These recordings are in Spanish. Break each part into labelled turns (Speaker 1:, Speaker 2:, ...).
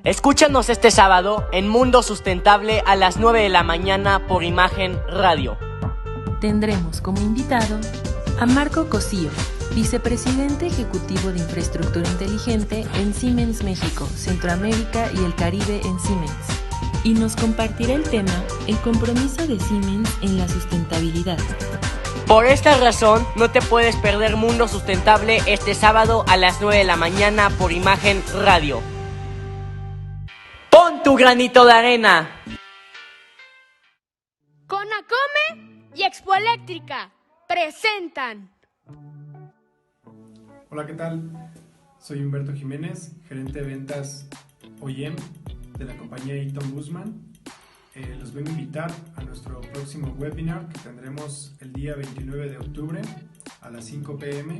Speaker 1: Escúchanos este sábado en Mundo Sustentable a las 9 de la mañana por Imagen Radio.
Speaker 2: Tendremos como invitado a Marco Cosío, vicepresidente ejecutivo de Infraestructura Inteligente en Siemens México, Centroamérica y el Caribe en Siemens. Y nos compartirá el tema El compromiso de Siemens en la sustentabilidad.
Speaker 1: Por esta razón, no te puedes perder Mundo Sustentable este sábado a las 9 de la mañana por Imagen Radio. ¡Pon tu granito de arena!
Speaker 3: Conacome y Expoeléctrica presentan.
Speaker 4: Hola, ¿qué tal? Soy Humberto Jiménez, gerente de ventas OEM de la compañía Eaton Guzman. Los vengo a invitar a nuestro próximo webinar que tendremos el día 29 de octubre a las 5 p.m.,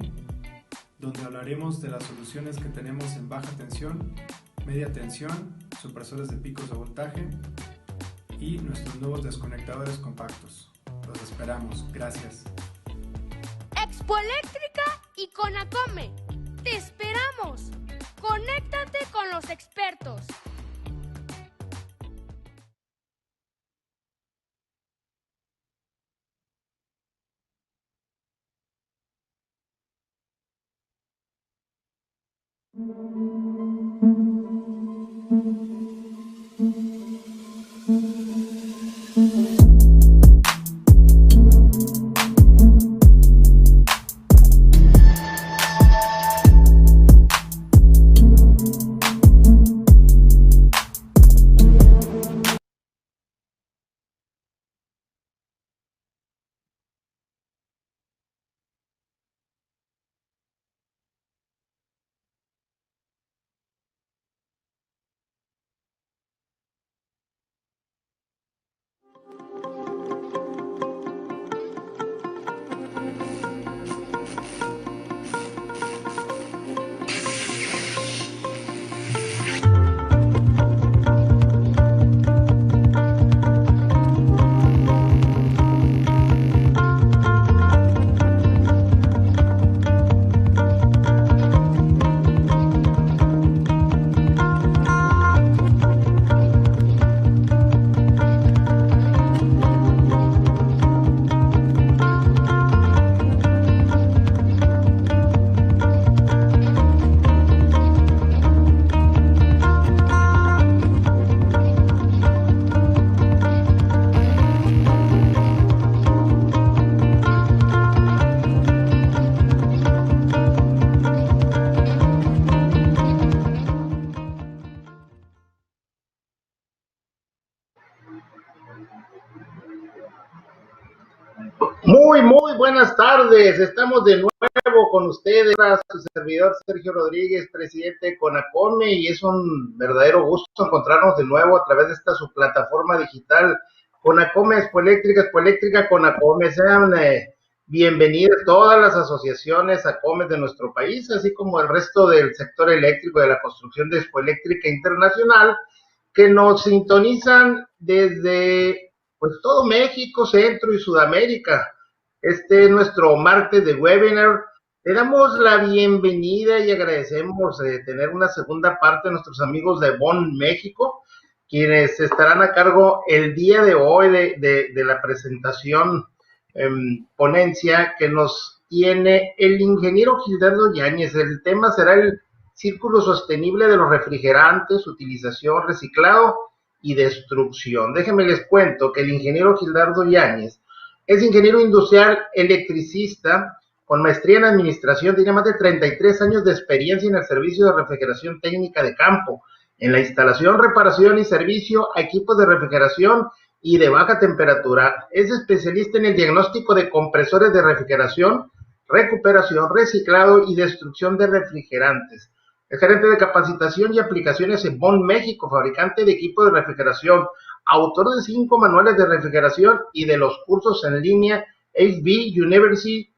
Speaker 4: donde hablaremos de las soluciones que tenemos en baja tensión, media tensión, supresores de picos de voltaje y nuestros nuevos desconectadores compactos. Los esperamos. Gracias.
Speaker 3: Expoeléctrica y Conacome. ¡Te esperamos! Conéctate con los expertos.
Speaker 5: Muy buenas tardes, estamos de nuevo con ustedes, su servidor Sergio Rodríguez, presidente de Conacome, y es un verdadero gusto encontrarnos de nuevo a través de esta su plataforma digital, Conacome Expoeléctrica Conacome. Sean bienvenidas todas las asociaciones ACOMES de nuestro país, así como el resto del sector eléctrico de la construcción de Expoeléctrica Internacional, que nos sintonizan desde pues todo México, Centro y Sudamérica. Este es nuestro martes de webinar. Le damos la bienvenida y agradecemos tener una segunda parte de nuestros amigos de Bonn, México, quienes estarán a cargo el día de hoy de la presentación ponencia que nos tiene el ingeniero Gildardo Yáñez. El tema será el círculo sostenible de los refrigerantes, utilización, reciclado y destrucción. Déjenme les cuento que el ingeniero Gildardo Yáñez es ingeniero industrial electricista con maestría en administración, tiene más de 33 años de experiencia en el servicio de refrigeración técnica de campo, en la instalación, reparación y servicio a equipos de refrigeración y de baja temperatura. Es especialista en el diagnóstico de compresores de refrigeración, recuperación, reciclado y destrucción de refrigerantes. Es gerente de capacitación y aplicaciones en Bond, México, fabricante de equipos de refrigeración, autor de 5 manuales de refrigeración y de los cursos en línea HB University.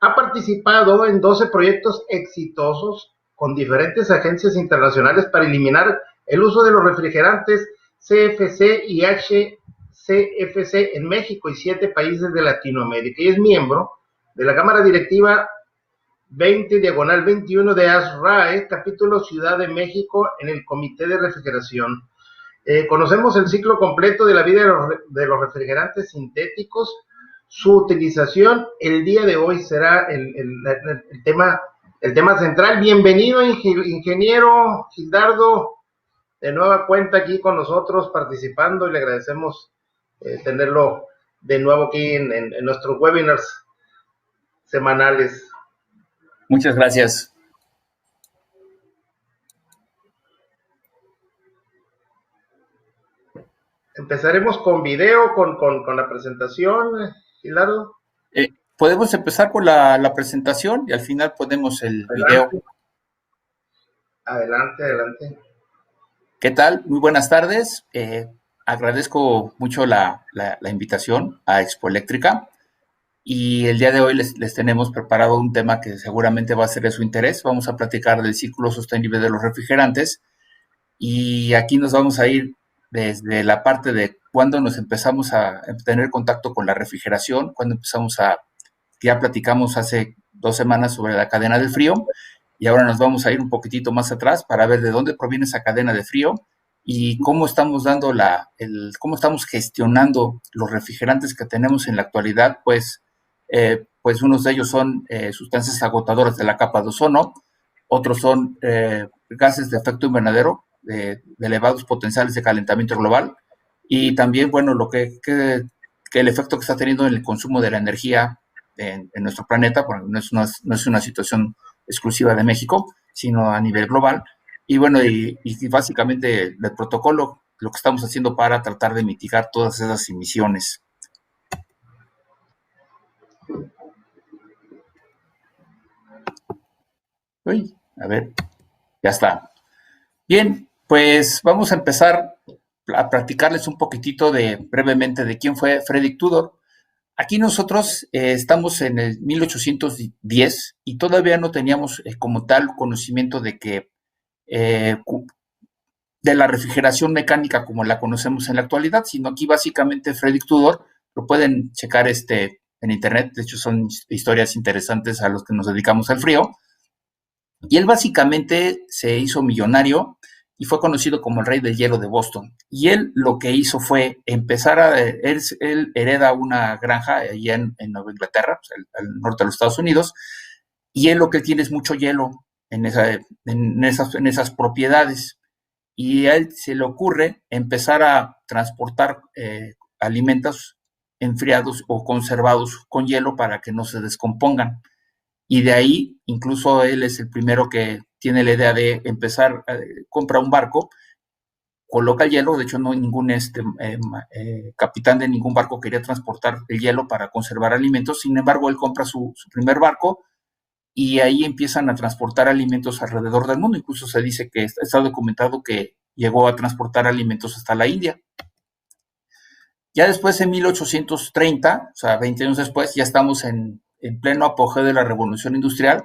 Speaker 5: Ha participado en 12 proyectos exitosos con diferentes agencias internacionales para eliminar el uso de los refrigerantes CFC y HCFC en México y 7 países de Latinoamérica. Y es miembro de la Cámara Directiva 20/21 de ASRAE, capítulo Ciudad de México, en el Comité de Refrigeración. Conocemos el ciclo completo de la vida de los refrigerantes sintéticos, su utilización. El día de hoy será el tema central. Bienvenido, ingeniero Gildardo, de nueva cuenta aquí con nosotros participando, y le agradecemos tenerlo de nuevo aquí en nuestros webinars semanales.
Speaker 6: Muchas gracias.
Speaker 5: Empezaremos con video, con la presentación, Gildardo.
Speaker 6: Podemos empezar con la presentación y al final ponemos el video.
Speaker 5: Adelante.
Speaker 6: ¿Qué tal? Muy buenas tardes. Agradezco mucho la invitación a Expo Eléctrica, y el día de hoy les tenemos preparado un tema que seguramente va a ser de su interés. Vamos a platicar del ciclo sostenible de los refrigerantes, y aquí nos vamos a ir desde la parte de cuando nos empezamos a tener contacto con la refrigeración, cuando ya platicamos hace 2 semanas sobre la cadena del frío, y ahora nos vamos a ir un poquitito más atrás para ver de dónde proviene esa cadena de frío y cómo estamos cómo estamos gestionando los refrigerantes que tenemos en la actualidad. Pues unos de ellos son sustancias agotadoras de la capa de ozono, otros son gases de efecto invernadero de elevados potenciales de calentamiento global, y también, bueno, que el efecto que está teniendo en el consumo de la energía en nuestro planeta. Bueno, no es una situación exclusiva de México, sino a nivel global. Y bueno, y básicamente el protocolo, lo que estamos haciendo para tratar de mitigar todas esas emisiones. Uy, a ver, ya está. Bien, pues vamos a empezar a platicarles un poquitito brevemente de quién fue Frederick Tudor. Aquí nosotros estamos en el 1810 y todavía no teníamos como tal conocimiento de la refrigeración mecánica como la conocemos en la actualidad, sino aquí básicamente Frederick Tudor, lo pueden checar en internet, de hecho son historias interesantes a los que nos dedicamos al frío, y él básicamente se hizo millonario y fue conocido como el rey del hielo de Boston. Y él lo que hizo fue empezar él hereda una granja allá en Nueva Inglaterra, pues, al norte de los Estados Unidos, y él lo que tiene es mucho hielo en esas propiedades. Y a él se le ocurre empezar a transportar alimentos enfriados o conservados con hielo para que no se descompongan. Y de ahí, incluso él es el primero que tiene la idea de empezar, compra un barco, coloca el hielo. De hecho, no ningún capitán de ningún barco quería transportar el hielo para conservar alimentos. Sin embargo, él compra su primer barco y ahí empiezan a transportar alimentos alrededor del mundo. Incluso se dice que está documentado que llegó a transportar alimentos hasta la India. Ya después, en 1830, o sea, 20 años después, ya estamos en pleno apogeo de la revolución industrial.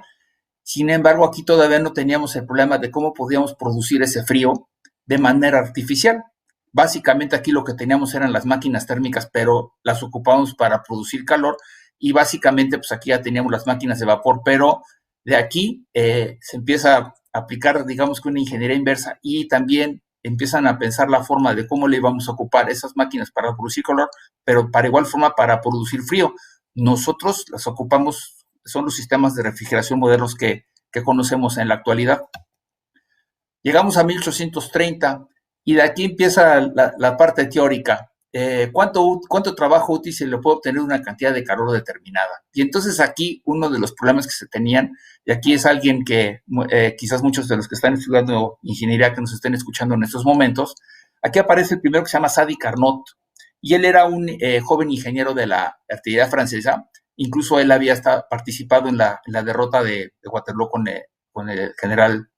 Speaker 6: Sin embargo, aquí todavía no teníamos el problema de cómo podíamos producir ese frío de manera artificial. Básicamente aquí lo que teníamos eran las máquinas térmicas, pero las ocupábamos para producir calor, y básicamente pues aquí ya teníamos las máquinas de vapor, pero de aquí se empieza a aplicar, digamos que una ingeniería inversa, y también empiezan a pensar la forma de cómo le íbamos a ocupar esas máquinas para producir calor, pero para igual forma para producir frío. Nosotros las ocupamos, son los sistemas de refrigeración modernos que conocemos en la actualidad. Llegamos a 1830 y de aquí empieza la parte teórica. ¿Cuánto trabajo útil se le puede obtener una cantidad de calor determinada? Y entonces aquí uno de los problemas que se tenían, y aquí es alguien que quizás muchos de los que están estudiando ingeniería que nos estén escuchando en estos momentos, aquí aparece el primero que se llama Sadi Carnot, y él era un joven ingeniero de la artillería francesa. Incluso él había participado en la derrota de Waterloo con el general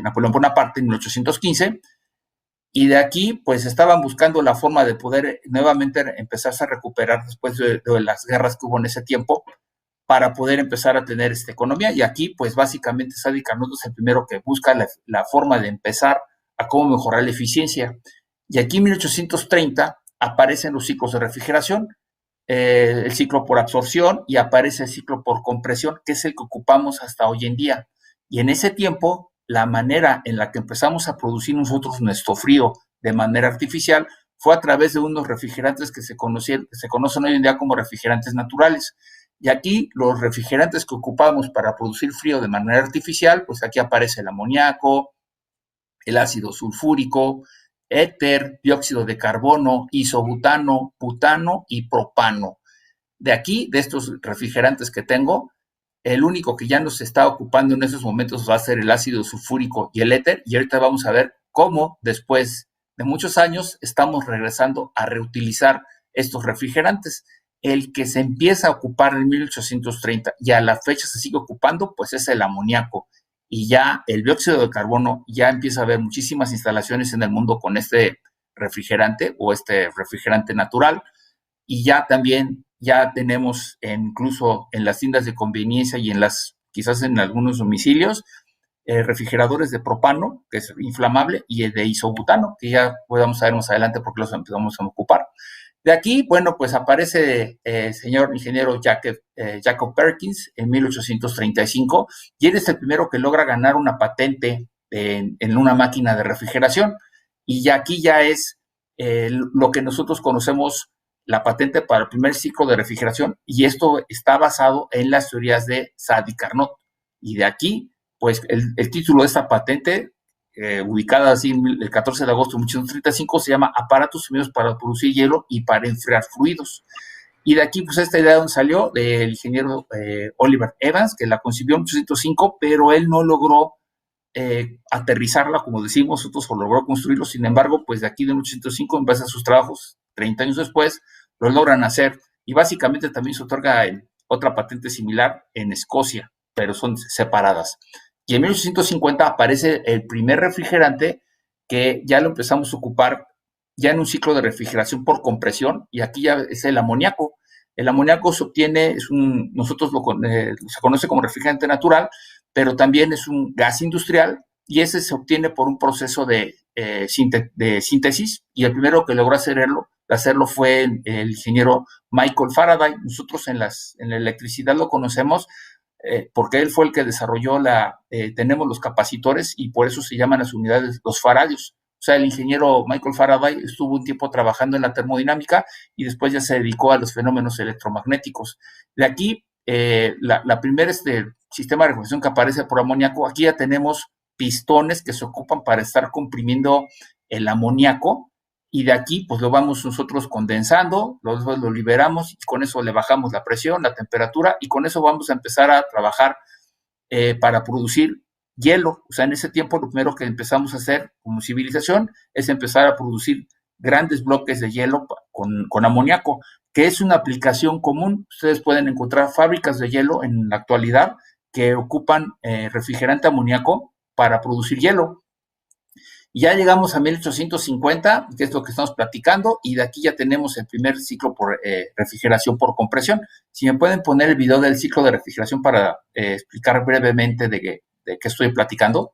Speaker 6: Napoleón Bonaparte en 1815, y de aquí pues estaban buscando la forma de poder nuevamente empezarse a recuperar después de las guerras que hubo en ese tiempo para poder empezar a tener esta economía. Y aquí pues básicamente Sadi Carnot es el primero que busca la forma de empezar a cómo mejorar la eficiencia. Y aquí en 1830 aparecen los ciclos de refrigeración, el ciclo por absorción, y aparece el ciclo por compresión, que es el que ocupamos hasta hoy en día. Y en ese tiempo, la manera en la que empezamos a producir nosotros nuestro frío de manera artificial fue a través de unos refrigerantes que se conocen hoy en día como refrigerantes naturales. Y aquí los refrigerantes que ocupamos para producir frío de manera artificial, pues aquí aparece el amoníaco, el ácido sulfúrico, éter, dióxido de carbono, isobutano, butano y propano. De aquí, de estos refrigerantes que tengo, el único que ya nos está ocupando en esos momentos va a ser el ácido sulfúrico y el éter, y ahorita vamos a ver cómo después de muchos años estamos regresando a reutilizar estos refrigerantes. El que se empieza a ocupar en 1830 y a la fecha se sigue ocupando, pues es el amoníaco. Y ya el dióxido de carbono, ya empieza a haber muchísimas instalaciones en el mundo con este refrigerante o este refrigerante natural, y ya también ya tenemos incluso en las tiendas de conveniencia y quizás en algunos domicilios, refrigeradores de propano, que es inflamable, y el de isobutano, que ya podemos saber más adelante porque los empezamos a ocupar. De aquí, bueno, pues aparece el señor ingeniero Jacob Perkins en 1835, y él es el primero que logra ganar una patente en una máquina de refrigeración. Y ya aquí ya es lo que nosotros conocemos la patente para el primer ciclo de refrigeración, y esto está basado en las teorías de Sadi Carnot. Y de aquí, pues el título de esta patente, ubicada así el 14 de agosto de 1835, se llama Aparatos y medios para producir hielo y para enfriar fluidos. Y de aquí, pues esta idea donde salió del ingeniero Oliver Evans, que la concibió en 1805, pero él no logró aterrizarla, como decimos nosotros, o logró construirlo. Sin embargo, pues de aquí de 1805 empiezan sus trabajos, 30 años después, lo logran hacer, y básicamente también se otorga otra patente similar en Escocia, pero son separadas. Y en 1850 aparece el primer refrigerante que ya lo empezamos a ocupar ya en un ciclo de refrigeración por compresión, y aquí ya es el amoníaco. El amoníaco se obtiene, se conoce como refrigerante natural, pero también es un gas industrial, y ese se obtiene por un proceso de síntesis, y el primero que logró hacerlo fue el ingeniero Michael Faraday. Nosotros en la electricidad lo conocemos porque él fue el que desarrolló tenemos los capacitores, y por eso se llaman las unidades los faradios. O sea, el ingeniero Michael Faraday estuvo un tiempo trabajando en la termodinámica y después ya se dedicó a los fenómenos electromagnéticos. De aquí, la primera sistema de refrigeración que aparece por amoníaco, aquí ya tenemos pistones que se ocupan para estar comprimiendo el amoníaco, y de aquí pues lo vamos nosotros condensando, lo liberamos, y con eso le bajamos la presión, la temperatura, y con eso vamos a empezar a trabajar para producir hielo. O sea, en ese tiempo lo primero que empezamos a hacer como civilización es empezar a producir grandes bloques de hielo con amoníaco, que es una aplicación común. Ustedes pueden encontrar fábricas de hielo en la actualidad que ocupan refrigerante amoníaco para producir hielo. Ya llegamos a 1850, que es lo que estamos platicando, y de aquí ya tenemos el primer ciclo por refrigeración por compresión. Si me pueden poner el video del ciclo de refrigeración para explicar brevemente de qué estoy platicando.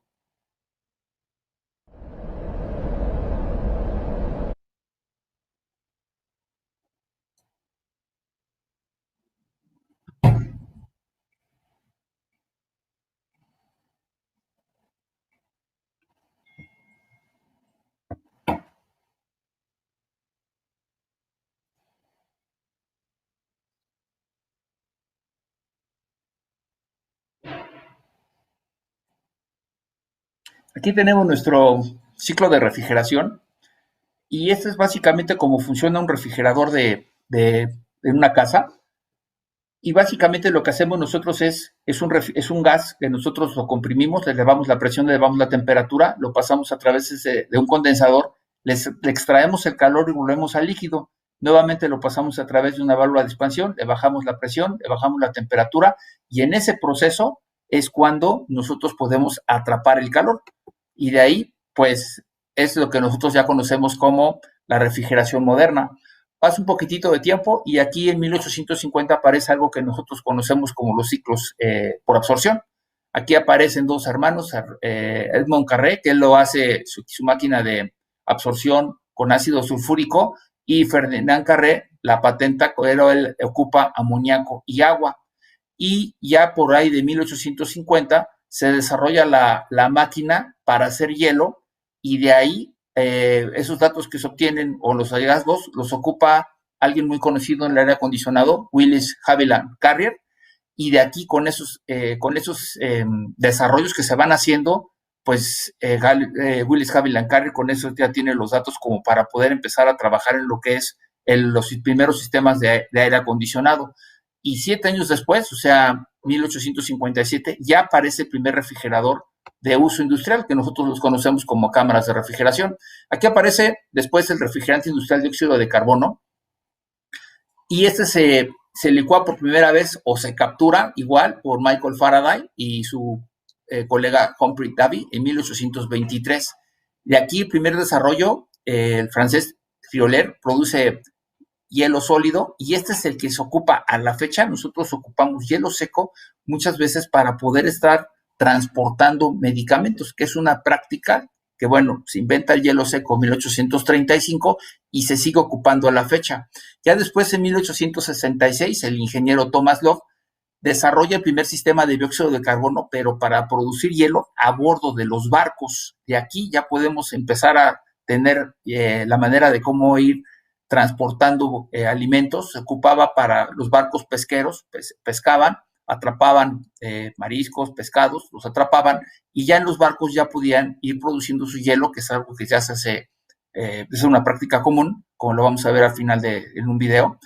Speaker 6: Aquí tenemos nuestro ciclo de refrigeración y este es básicamente cómo funciona un refrigerador de una casa. Y básicamente lo que hacemos nosotros es un gas que nosotros lo comprimimos, le elevamos la presión, le elevamos la temperatura, lo pasamos a través de un condensador, le extraemos el calor y volvemos al líquido. Nuevamente lo pasamos a través de una válvula de expansión, le bajamos la presión, le bajamos la temperatura y en ese proceso es cuando nosotros podemos atrapar el calor. Y de ahí, pues, es lo que nosotros ya conocemos como la refrigeración moderna. Pasa un poquitito de tiempo y aquí en 1850 aparece algo que nosotros conocemos como los ciclos por absorción. Aquí aparecen dos hermanos, Edmond Carré, que él lo hace, su máquina de absorción con ácido sulfúrico, y Ferdinand Carré la patenta, pero él ocupa amoníaco y agua. Y ya por ahí de 1850 se desarrolla la máquina para hacer hielo y de ahí esos datos que se obtienen o los hallazgos los ocupa alguien muy conocido en el aire acondicionado, Willis Haviland Carrier, y de aquí con esos desarrollos que se van haciendo, pues Willis Haviland Carrier con eso ya tiene los datos como para poder empezar a trabajar en lo que es los primeros sistemas de aire acondicionado. Y 7 años después, o sea, 1857, ya aparece el primer refrigerador de uso industrial, que nosotros los conocemos como cámaras de refrigeración. Aquí aparece después el refrigerante industrial de dióxido de carbono, y este se licúa por primera vez o se captura igual por Michael Faraday y su colega Humphrey Davy en 1823. De aquí el primer desarrollo, el francés Frioler produce hielo sólido y este es el que se ocupa a la fecha. Nosotros ocupamos hielo seco muchas veces para poder estar transportando medicamentos, que es una práctica que, bueno, se inventa el hielo seco en 1835 y se sigue ocupando a la fecha. Ya después, en 1866, el ingeniero Thomas Love desarrolla el primer sistema de dióxido de carbono, pero para producir hielo a bordo de los barcos. De aquí ya podemos empezar a tener la manera de cómo ir transportando alimentos. Se ocupaba para los barcos pesqueros, pescaban, atrapaban mariscos, pescados, los atrapaban y ya en los barcos ya podían ir produciendo su hielo, que es algo que ya se hace, es una práctica común, como lo vamos a ver al final en un video,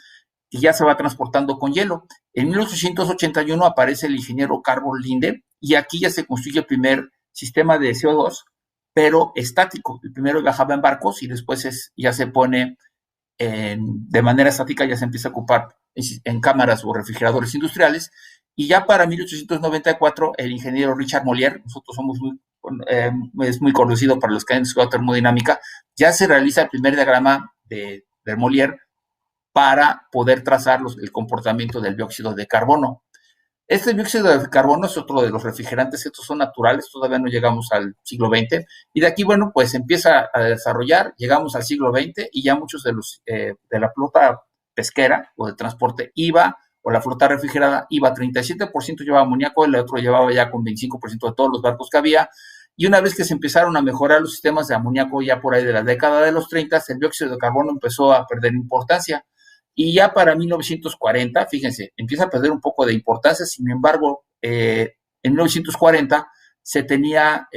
Speaker 6: y ya se va transportando con hielo. En 1881 aparece el ingeniero Carl Linde y aquí ya se construye el primer sistema de CO2, pero estático. El primero viajaba en barcos y después ya se pone de manera estática, ya se empieza a ocupar en cámaras o refrigeradores industriales. Y ya para 1894, el ingeniero Richard Mollier, nosotros somos es muy conocido para los que han estudiado termodinámica, ya se realiza el primer diagrama de Mollier para poder trazar el comportamiento del dióxido de carbono. Este dióxido de carbono es otro de los refrigerantes, estos son naturales, todavía no llegamos al siglo XX, y de aquí, bueno, pues empieza a desarrollar, llegamos al siglo XX, y ya muchos de la flota pesquera o de transporte o la flota refrigerada iba 37% llevaba amoníaco, el otro llevaba ya con 25% de todos los barcos que había, y una vez que se empezaron a mejorar los sistemas de amoníaco ya por ahí de la década de los 30, el dióxido de carbono empezó a perder importancia. Y ya para 1940, fíjense, empieza a perder un poco de importancia, sin embargo, en 1940 se tenía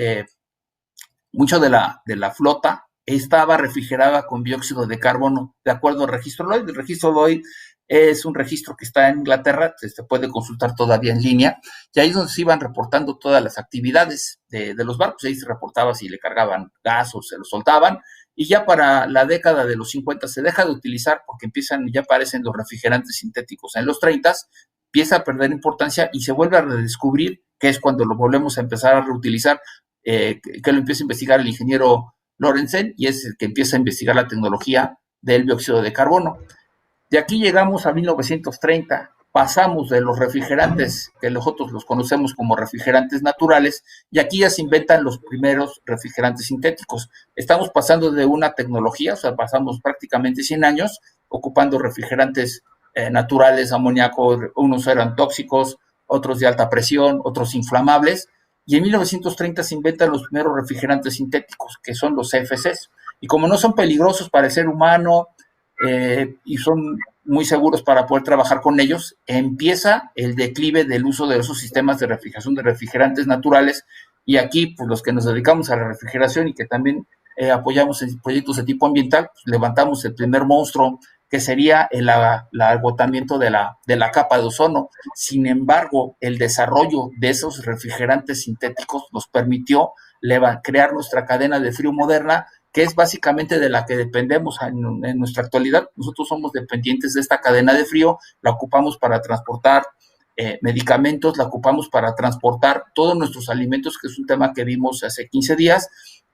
Speaker 6: mucho de la flota estaba refrigerada con dióxido de carbono, de acuerdo al registro Lloyd. El registro Lloyd es un registro que está en Inglaterra, se puede consultar todavía en línea, y ahí es donde se iban reportando todas las actividades de los barcos, ahí se reportaba si le cargaban gas o se lo soltaban, y ya para la década de los 50 se deja de utilizar porque ya aparecen los refrigerantes sintéticos. En los 30 empieza a perder importancia y se vuelve a redescubrir, que es cuando lo volvemos a empezar a reutilizar, que lo empieza a investigar el ingeniero Lorenzen, y es el que empieza a investigar la tecnología del dióxido de carbono. De aquí llegamos a 1930, pasamos de los refrigerantes, que nosotros los conocemos como refrigerantes naturales, y aquí ya se inventan los primeros refrigerantes sintéticos. Estamos pasando de una tecnología, o sea, pasamos prácticamente 100 años ocupando refrigerantes naturales, amoníaco, unos eran tóxicos, otros de alta presión, otros inflamables, y en 1930 se inventan los primeros refrigerantes sintéticos, que son los CFCs, y como no son peligrosos para el ser humano, y son muy seguros para poder trabajar con ellos, empieza el declive del uso de esos sistemas de refrigeración de refrigerantes naturales Y aquí, pues los que nos dedicamos a la refrigeración y que también apoyamos en proyectos de tipo ambiental, pues, levantamos el primer monstruo, que sería el agotamiento de la capa de ozono. Sin embargo, el desarrollo de esos refrigerantes sintéticos nos permitió crear nuestra cadena de frío moderna, que es básicamente de la que dependemos en nuestra actualidad. Nosotros somos dependientes de esta cadena de frío, la ocupamos para transportar medicamentos, la ocupamos para transportar todos nuestros alimentos, que es un tema que vimos hace 15 días,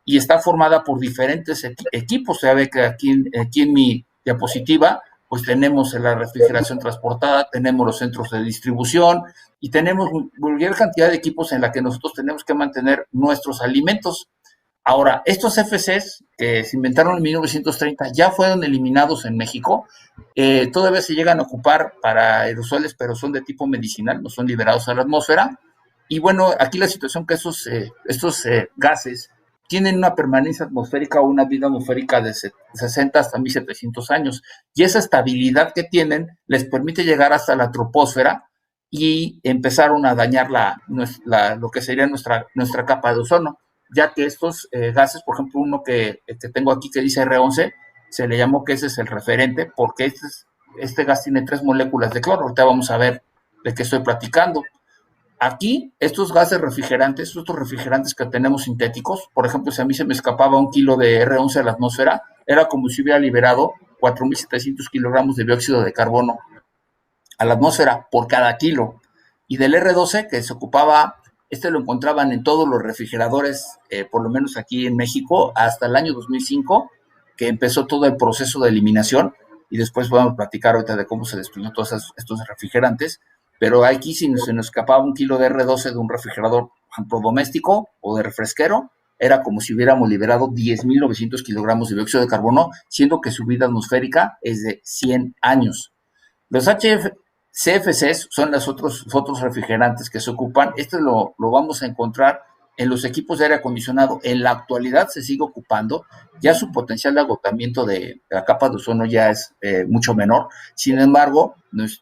Speaker 6: y está formada por diferentes equipos. Se ve que aquí en mi diapositiva, pues tenemos la refrigeración transportada, tenemos los centros de distribución y tenemos cualquier cantidad de equipos en la que nosotros tenemos que mantener nuestros alimentos. Ahora, estos FCs que se inventaron en 1930 ya fueron eliminados en México. Todavía se llegan a ocupar para aerosoles, pero son de tipo medicinal, no son liberados a la atmósfera. Y bueno, aquí la situación que estos gases tienen una permanencia atmosférica o una vida atmosférica de 60 hasta 1700 años. Y esa estabilidad que tienen les permite llegar hasta la troposfera y empezaron a dañar lo que sería nuestra capa de ozono, ya que estos gases, por ejemplo, uno que tengo aquí que dice R11, se le llamó que ese es el referente, porque este gas tiene 3 moléculas de cloro. Ahorita vamos a ver de qué estoy platicando. Aquí, estos gases refrigerantes, estos refrigerantes que tenemos sintéticos, por ejemplo, si a mí se me escapaba 1 kilo de R11 a la atmósfera, era como si hubiera liberado 4.700 kilogramos de dióxido de carbono a la atmósfera por cada kilo. Y del R12, que se ocupaba, lo encontraban en todos los refrigeradores, por lo menos aquí en México, hasta el año 2005, que empezó todo el proceso de eliminación, y después vamos a platicar ahorita de cómo se destruyó todos estos refrigerantes. Pero aquí, si se nos escapaba 1 kilo de R12 de un refrigerador, por ejemplo, doméstico o de refresquero, era como si hubiéramos liberado 10.900 kilogramos de dióxido de carbono, siendo que su vida atmosférica es de 100 años. Los CFCs son los otros refrigerantes que se ocupan. Lo vamos a encontrar en los equipos de aire acondicionado. En la actualidad se sigue ocupando, ya su potencial de agotamiento de la capa de ozono ya es mucho menor. Sin embargo,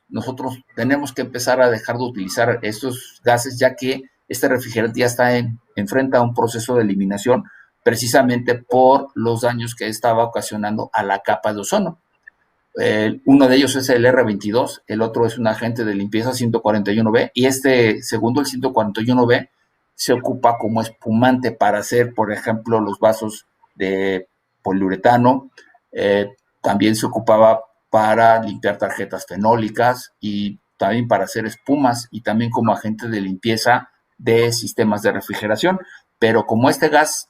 Speaker 6: nosotros tenemos que empezar a dejar de utilizar estos gases, ya que este refrigerante ya está enfrente a un proceso de eliminación, precisamente por los daños que estaba ocasionando a la capa de ozono. Uno de ellos es el R22, el otro es un agente de limpieza 141B, y este segundo, el 141B, se ocupa como espumante para hacer, por ejemplo, los vasos de poliuretano. También se ocupaba para limpiar tarjetas fenólicas y también para hacer espumas, y también como agente de limpieza de sistemas de refrigeración. Pero como este gas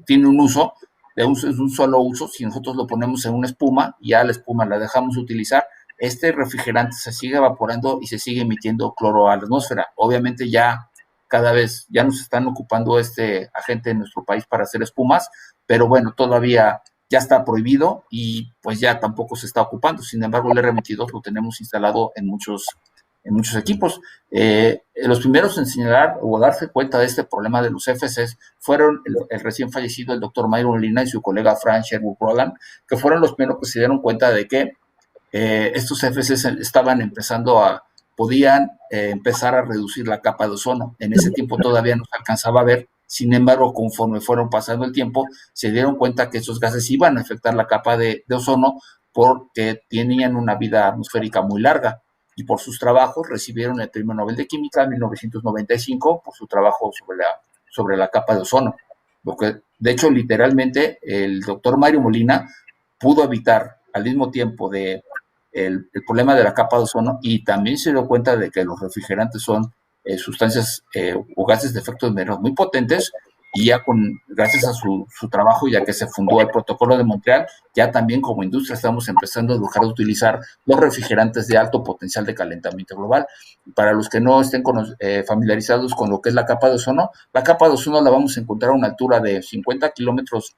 Speaker 6: tiene un uso, es un solo uso, si nosotros lo ponemos en una espuma y ya la espuma la dejamos de utilizar, este refrigerante se sigue evaporando y se sigue emitiendo cloro a la atmósfera. Obviamente cada vez ya nos están ocupando este agente en nuestro país para hacer espumas, pero bueno, todavía ya está prohibido y pues ya tampoco se está ocupando. Sin embargo, el R22 lo tenemos instalado en muchos equipos. Los primeros en señalar o darse cuenta de este problema de los FCs fueron el recién fallecido el doctor Myron Molina y su colega Frank Sherwood Rowland, que fueron los primeros que se dieron cuenta de que estos FCs podían empezar a reducir la capa de ozono. En ese tiempo todavía no se alcanzaba a ver. Sin embargo, conforme fueron pasando el tiempo, se dieron cuenta que esos gases iban a afectar la capa de ozono porque tenían una vida atmosférica muy larga. Y por sus trabajos recibieron el Premio Nobel de Química en 1995 por su trabajo sobre la capa de ozono. Porque, de hecho, literalmente, el doctor Mario Molina pudo evitar al mismo tiempo el problema de la capa de ozono, y también se dio cuenta de que los refrigerantes son sustancias o gases de efecto invernadero muy potentes, y ya gracias a su trabajo, ya que se fundó el Protocolo de Montreal, ya también como industria estamos empezando a dejar de utilizar los refrigerantes de alto potencial de calentamiento global. Para los que no estén familiarizados con lo que es la capa de ozono la vamos a encontrar a una altura de 50 kilómetros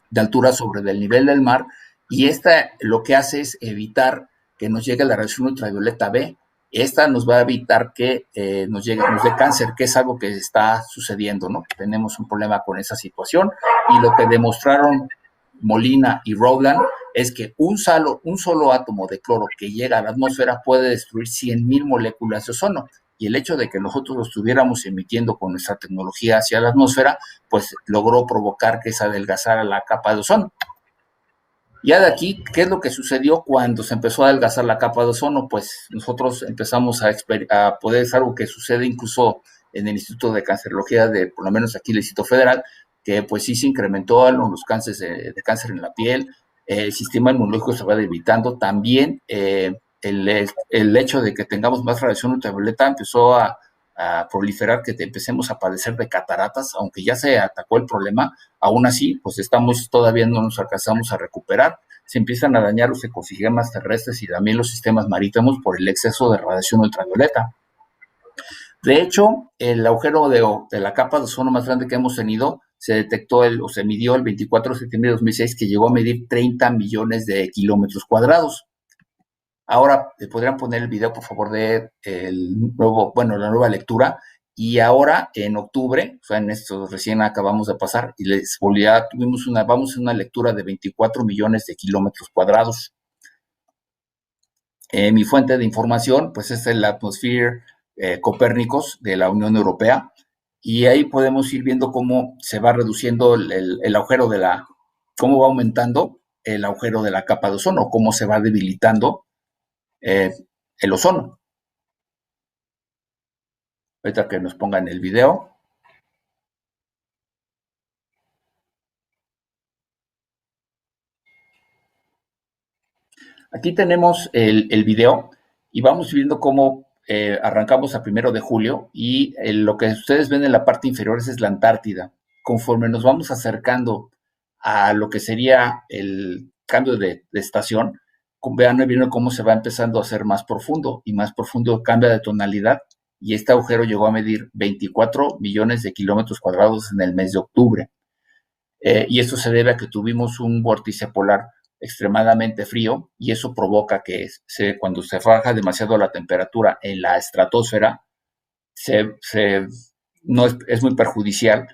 Speaker 6: de altura sobre el nivel del mar, y esta lo que hace es evitar que nos llegue la radiación ultravioleta B. Esta nos va a evitar que nos dé cáncer, que es algo que está sucediendo, ¿no? Tenemos un problema con esa situación, y lo que demostraron Molina y Rowland es que un solo átomo de cloro que llega a la atmósfera puede destruir 100,000 moléculas de ozono. y el hecho de que nosotros lo estuviéramos emitiendo con nuestra tecnología hacia la atmósfera, pues logró provocar que se adelgazara la capa de ozono. Ya de aquí, ¿qué es lo que sucedió cuando se empezó a adelgazar la capa de ozono? Pues nosotros empezamos a poder, es algo que sucede incluso en el Instituto de Cancerología, por lo menos aquí el Distrito Federal, que pues sí se incrementó los cánceres de cáncer en la piel, el sistema inmunológico se va debilitando, también el hecho de que tengamos más radiación ultravioleta empezó a proliferar, que empecemos a padecer de cataratas, aunque ya se atacó el problema, aún así, pues todavía no nos alcanzamos a recuperar, se empiezan a dañar los ecosistemas terrestres y también los sistemas marítimos por el exceso de radiación ultravioleta. De hecho, el agujero de la capa de ozono más grande que hemos tenido se detectó se midió el 24 de septiembre de 2006, que llegó a medir 30 millones de kilómetros cuadrados. Ahora, ¿podrían poner el video, por favor, de la nueva lectura? Y ahora, en octubre, o sea, en esto recién acabamos de pasar, y vamos a una lectura de 24 millones de kilómetros cuadrados. Mi fuente de información, pues, es el Atmosphere Copérnicos de la Unión Europea, y ahí podemos ir viendo cómo se va reduciendo el agujero cómo va aumentando el agujero de la capa de ozono, cómo se va debilitando el ozono. Ahorita que nos pongan el video. Aquí tenemos el video y vamos viendo cómo arrancamos a 1 de julio y lo que ustedes ven en la parte inferior es la Antártida. Conforme nos vamos acercando a lo que sería el cambio de estación, vean cómo se va empezando a hacer más profundo y más profundo, cambia de tonalidad, y este agujero llegó a medir 24 millones de kilómetros cuadrados en el mes de octubre. Y esto se debe a que tuvimos un vórtice polar extremadamente frío, y eso provoca que cuando se baja demasiado la temperatura en la estratosfera, es muy perjudicial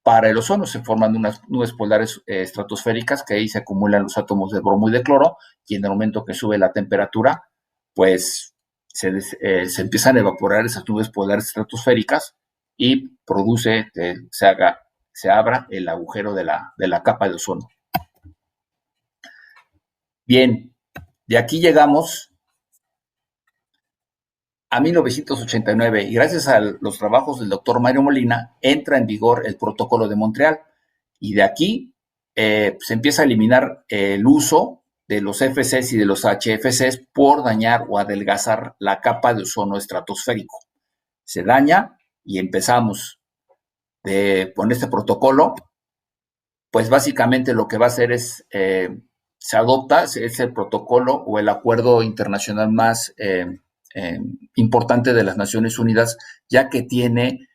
Speaker 6: para el ozono. Se forman unas nubes polares estratosféricas, que ahí se acumulan los átomos de bromo y de cloro, y en el momento que sube la temperatura, pues se empiezan a evaporar esas nubes polares estratosféricas y produce que se abra el agujero de la capa de ozono. Bien, de aquí llegamos a 1989, y gracias a los trabajos del doctor Mario Molina entra en vigor el Protocolo de Montreal, y de aquí se empieza a eliminar el uso de los FCs y de los HFCs por dañar o adelgazar la capa de ozono estratosférico. Se daña y empezamos con este protocolo, pues básicamente lo que va a hacer es, se adopta, es el protocolo o el acuerdo internacional más importante de las Naciones Unidas, ya que tiene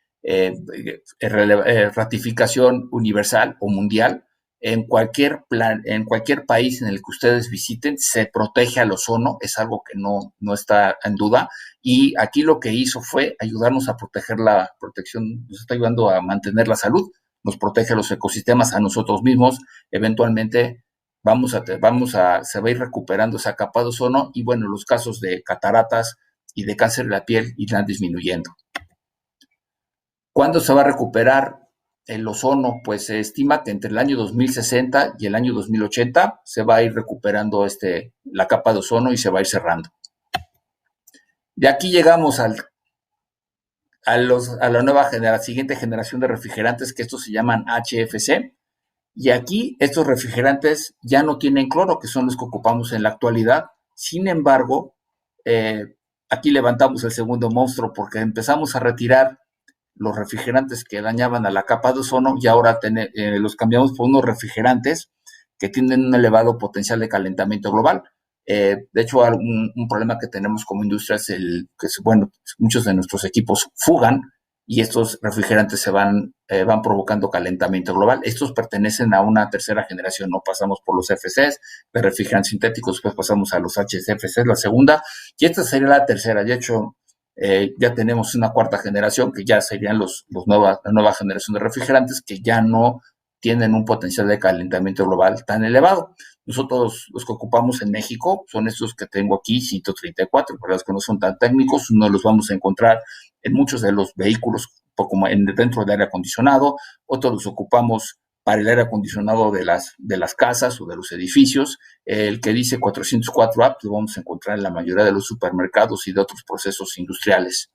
Speaker 6: ratificación universal o mundial. En cualquier país en el que ustedes visiten, se protege al ozono, es algo que no está en duda, y aquí lo que hizo fue ayudarnos a proteger la protección, nos está ayudando a mantener la salud, nos protege a los ecosistemas, a nosotros mismos. Eventualmente se va a ir recuperando esa capa de ozono, y bueno, los casos de cataratas y de cáncer de la piel irán disminuyendo. ¿Cuándo se va a recuperar el ozono? Pues se estima que entre el año 2060 y el año 2080 se va a ir recuperando la capa de ozono y se va a ir cerrando. De aquí llegamos a la siguiente generación de refrigerantes, que estos se llaman HFC, y aquí estos refrigerantes ya no tienen cloro, que son los que ocupamos en la actualidad. Sin embargo, aquí levantamos el segundo monstruo, porque empezamos a retirar los refrigerantes que dañaban a la capa de ozono, y ahora los cambiamos por unos refrigerantes que tienen un elevado potencial de calentamiento global. De hecho, un problema que tenemos como industria es muchos de nuestros equipos fugan, y estos refrigerantes van provocando calentamiento global. Estos pertenecen a una tercera generación, no pasamos por los FCs, de refrigerantes sintéticos, después pasamos a los HFCs, la segunda, y esta sería la tercera. De hecho, ya tenemos una cuarta generación, que ya serían la nueva generación de refrigerantes, que ya no tienen un potencial de calentamiento global tan elevado. Nosotros los que ocupamos en México son estos que tengo aquí, 134, para los que no son tan técnicos, no los vamos a encontrar en muchos de los vehículos como dentro del aire acondicionado, otros los ocupamos para el aire acondicionado de las casas o de los edificios. El que dice 404A lo vamos a encontrar en la mayoría de los supermercados y de otros procesos industriales.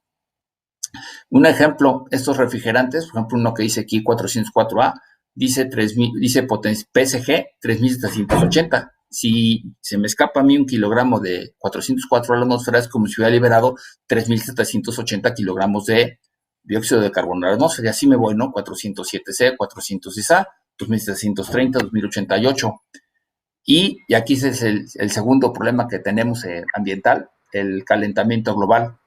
Speaker 6: Un ejemplo, estos refrigerantes, por ejemplo, uno que dice aquí 404A, dice PSG 3780. Si se me escapa a mí 1 kilogramo de 404 a la atmósfera, es como si hubiera liberado 3780 kilogramos de dióxido de carbono a la atmósfera. Y así me voy, ¿no? 407C, 406A, 2730, 2088. Y aquí es el segundo problema que tenemos ambiental, el calentamiento global.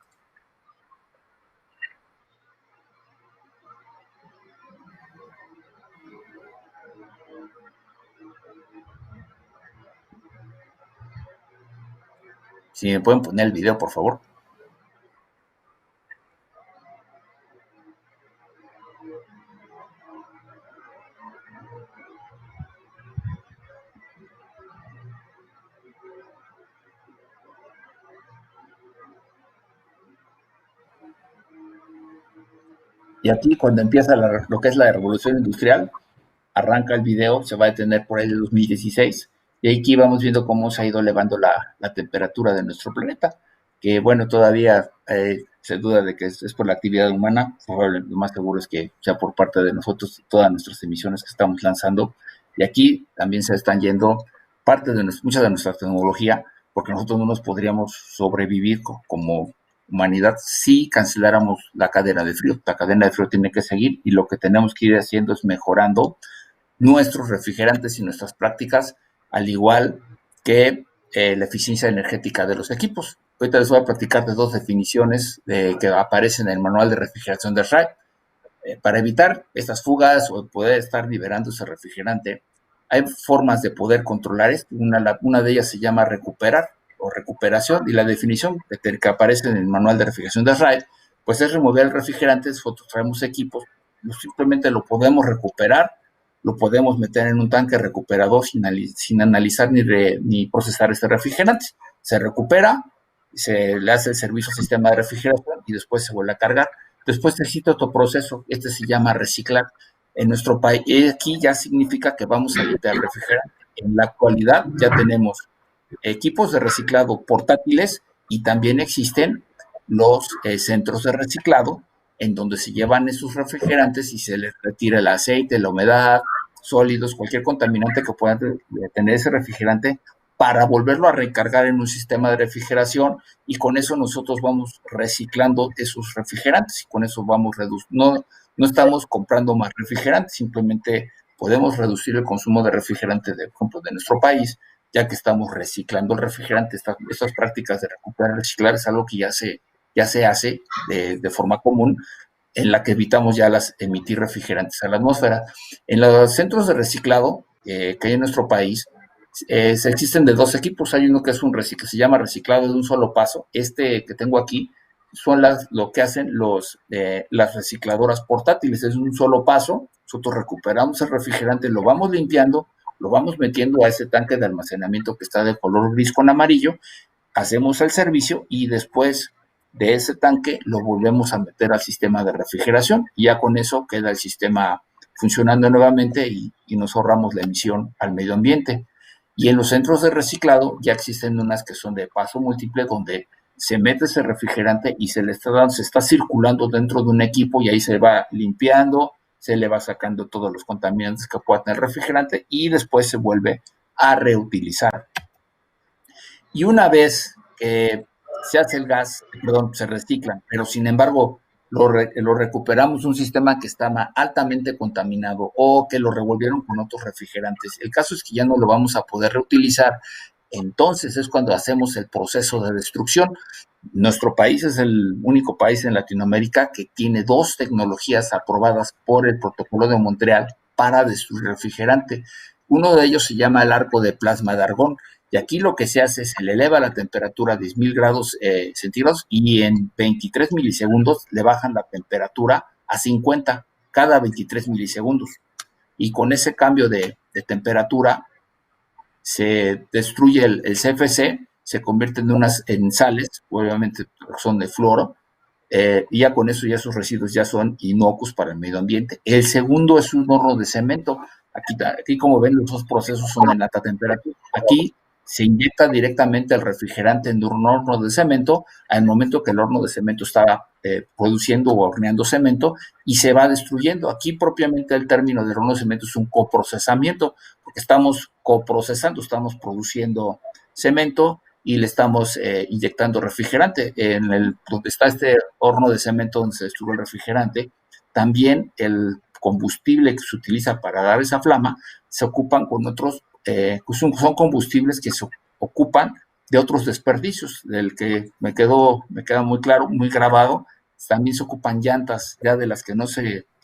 Speaker 6: Si me pueden poner el video, por favor. Y aquí cuando empieza lo que es la revolución industrial, arranca el video, se va a detener por ahí de 2016, y aquí vamos viendo cómo se ha ido elevando la temperatura de nuestro planeta, que bueno, todavía se duda de que es por la actividad humana, lo más seguro es que sea por parte de nosotros, todas nuestras emisiones que estamos lanzando, y aquí también se están yendo mucha de nuestra tecnología, porque nosotros no nos podríamos sobrevivir como humanidad si canceláramos la cadena de frío. La cadena de frío tiene que seguir y lo que tenemos que ir haciendo es mejorando nuestros refrigerantes y nuestras prácticas, al igual que la eficiencia energética de los equipos. Ahorita les voy a platicar de 2 definiciones que aparecen en el manual de refrigeración de RAE. Para evitar estas fugas o poder estar liberando ese refrigerante, hay formas de poder controlar esto. Una de ellas se llama recuperar o recuperación, y la definición que aparece en el manual de refrigeración de RAE, pues es remover el refrigerante. Nosotros traemos equipos, simplemente lo podemos recuperar, lo podemos meter en un tanque recuperador sin analizar ni procesar este refrigerante. Se recupera, se le hace el servicio al sistema de refrigeración y después se vuelve a cargar. Después necesita otro proceso, este se llama reciclar. En nuestro país, aquí ya significa que vamos a limpiar el refrigerante. En la actualidad ya tenemos equipos de reciclado portátiles y también existen los centros de reciclado en donde se llevan esos refrigerantes y se les retira el aceite, la humedad, sólidos, cualquier contaminante que pueda tener ese refrigerante para volverlo a recargar en un sistema de refrigeración, y con eso nosotros vamos reciclando esos refrigerantes y con eso vamos reduciendo. No estamos comprando más refrigerantes, simplemente podemos reducir el consumo de refrigerante, por ejemplo, de nuestro país, ya que estamos reciclando el refrigerante. Estas prácticas de recuperar y reciclar es algo que ya se hace de forma común, en la que evitamos ya emitir refrigerantes a la atmósfera. En los centros de reciclado que hay en nuestro país, existen de 2 equipos. Hay uno que es que se llama reciclado de un solo paso. Este que tengo aquí son lo que hacen las recicladoras portátiles. Es un solo paso. Nosotros recuperamos el refrigerante, lo vamos limpiando, lo vamos metiendo a ese tanque de almacenamiento que está de color gris con amarillo, hacemos el servicio y después de ese tanque lo volvemos a meter al sistema de refrigeración, y ya con eso queda el sistema funcionando nuevamente y nos ahorramos la emisión al medio ambiente. Y en los centros de reciclado ya existen unas que son de paso múltiple, donde se mete ese refrigerante y se está circulando dentro de un equipo, y ahí se va limpiando, se le va sacando todos los contaminantes que pueda tener el refrigerante y después se vuelve a reutilizar. Y una vez que se hace el gas, se reciclan, pero sin embargo lo recuperamos un sistema que estaba altamente contaminado o que lo revolvieron con otros refrigerantes. El caso es que ya no lo vamos a poder reutilizar. Entonces es cuando hacemos el proceso de destrucción. Nuestro país es el único país en Latinoamérica que tiene 2 tecnologías aprobadas por el Protocolo de Montreal para destruir refrigerante. Uno de ellos se llama el arco de plasma de argón, y aquí lo que se hace es se le eleva la temperatura a 10,000 grados centígrados y en 23 milisegundos le bajan la temperatura a 50 cada 23 milisegundos. Y con ese cambio de temperatura se destruye el CFC, se convierten en sales, obviamente son de fluoro, y ya con eso ya sus residuos ya son inocuos para el medio ambiente. El segundo es un horno de cemento. Aquí como ven, los dos procesos son en alta temperatura. Aquí se inyecta directamente el refrigerante en un horno de cemento al momento que el horno de cemento está produciendo o horneando cemento y se va destruyendo. Aquí propiamente el término del horno de cemento es un coprocesamiento, porque estamos coprocesando, estamos produciendo cemento y le estamos inyectando refrigerante. Donde está este horno de cemento donde se destruye el refrigerante, también el combustible que se utiliza para dar esa flama se ocupan con otros, son combustibles que se ocupan de otros desperdicios, del que me queda muy claro, muy grabado. También se ocupan llantas, ya de las que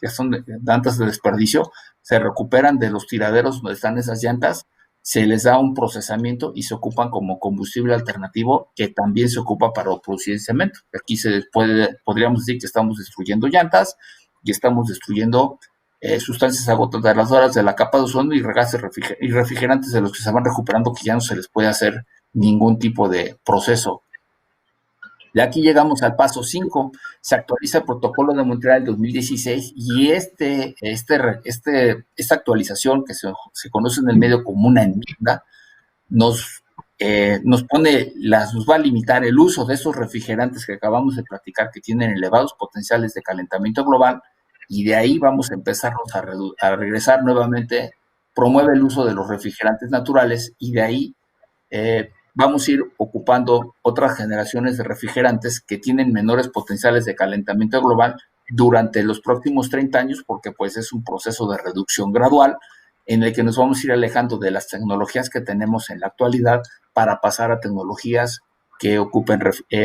Speaker 6: ya son llantas de desperdicio, se recuperan de los tiraderos donde están esas llantas, se les da un procesamiento y se ocupan como combustible alternativo que también se ocupa para producir cemento. Aquí podríamos decir que estamos destruyendo llantas y estamos destruyendo sustancias agotadoras de la capa de ozono y gases y refrigerantes de los que se van recuperando, que ya no se les puede hacer ningún tipo de proceso. Y aquí llegamos al paso 5, se actualiza el protocolo de Montreal del 2016 y esta actualización, que se conoce en el medio como una enmienda, nos va a limitar el uso de esos refrigerantes que acabamos de platicar, que tienen elevados potenciales de calentamiento global, y de ahí vamos a empezar a regresar nuevamente. Promueve el uso de los refrigerantes naturales y de ahí vamos a ir ocupando otras generaciones de refrigerantes que tienen menores potenciales de calentamiento global durante los próximos 30 años, porque pues es un proceso de reducción gradual en el que nos vamos a ir alejando de las tecnologías que tenemos en la actualidad para pasar a tecnologías que ocupen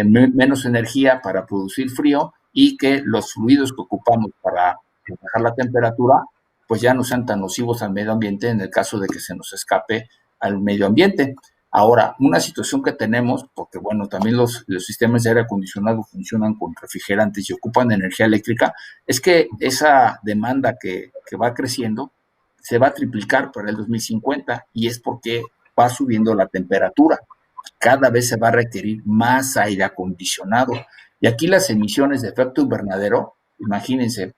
Speaker 6: menos energía para producir frío y que los fluidos que ocupamos para bajar la temperatura pues ya no sean tan nocivos al medio ambiente en el caso de que se nos escape al medio ambiente. Ahora, una situación que tenemos, porque bueno, también los sistemas de aire acondicionado funcionan con refrigerantes y ocupan energía eléctrica, es que esa demanda que va creciendo se va a triplicar para el 2050 y es porque va subiendo la temperatura. Cada vez se va a requerir más aire acondicionado. Y aquí las emisiones de efecto invernadero, imagínense,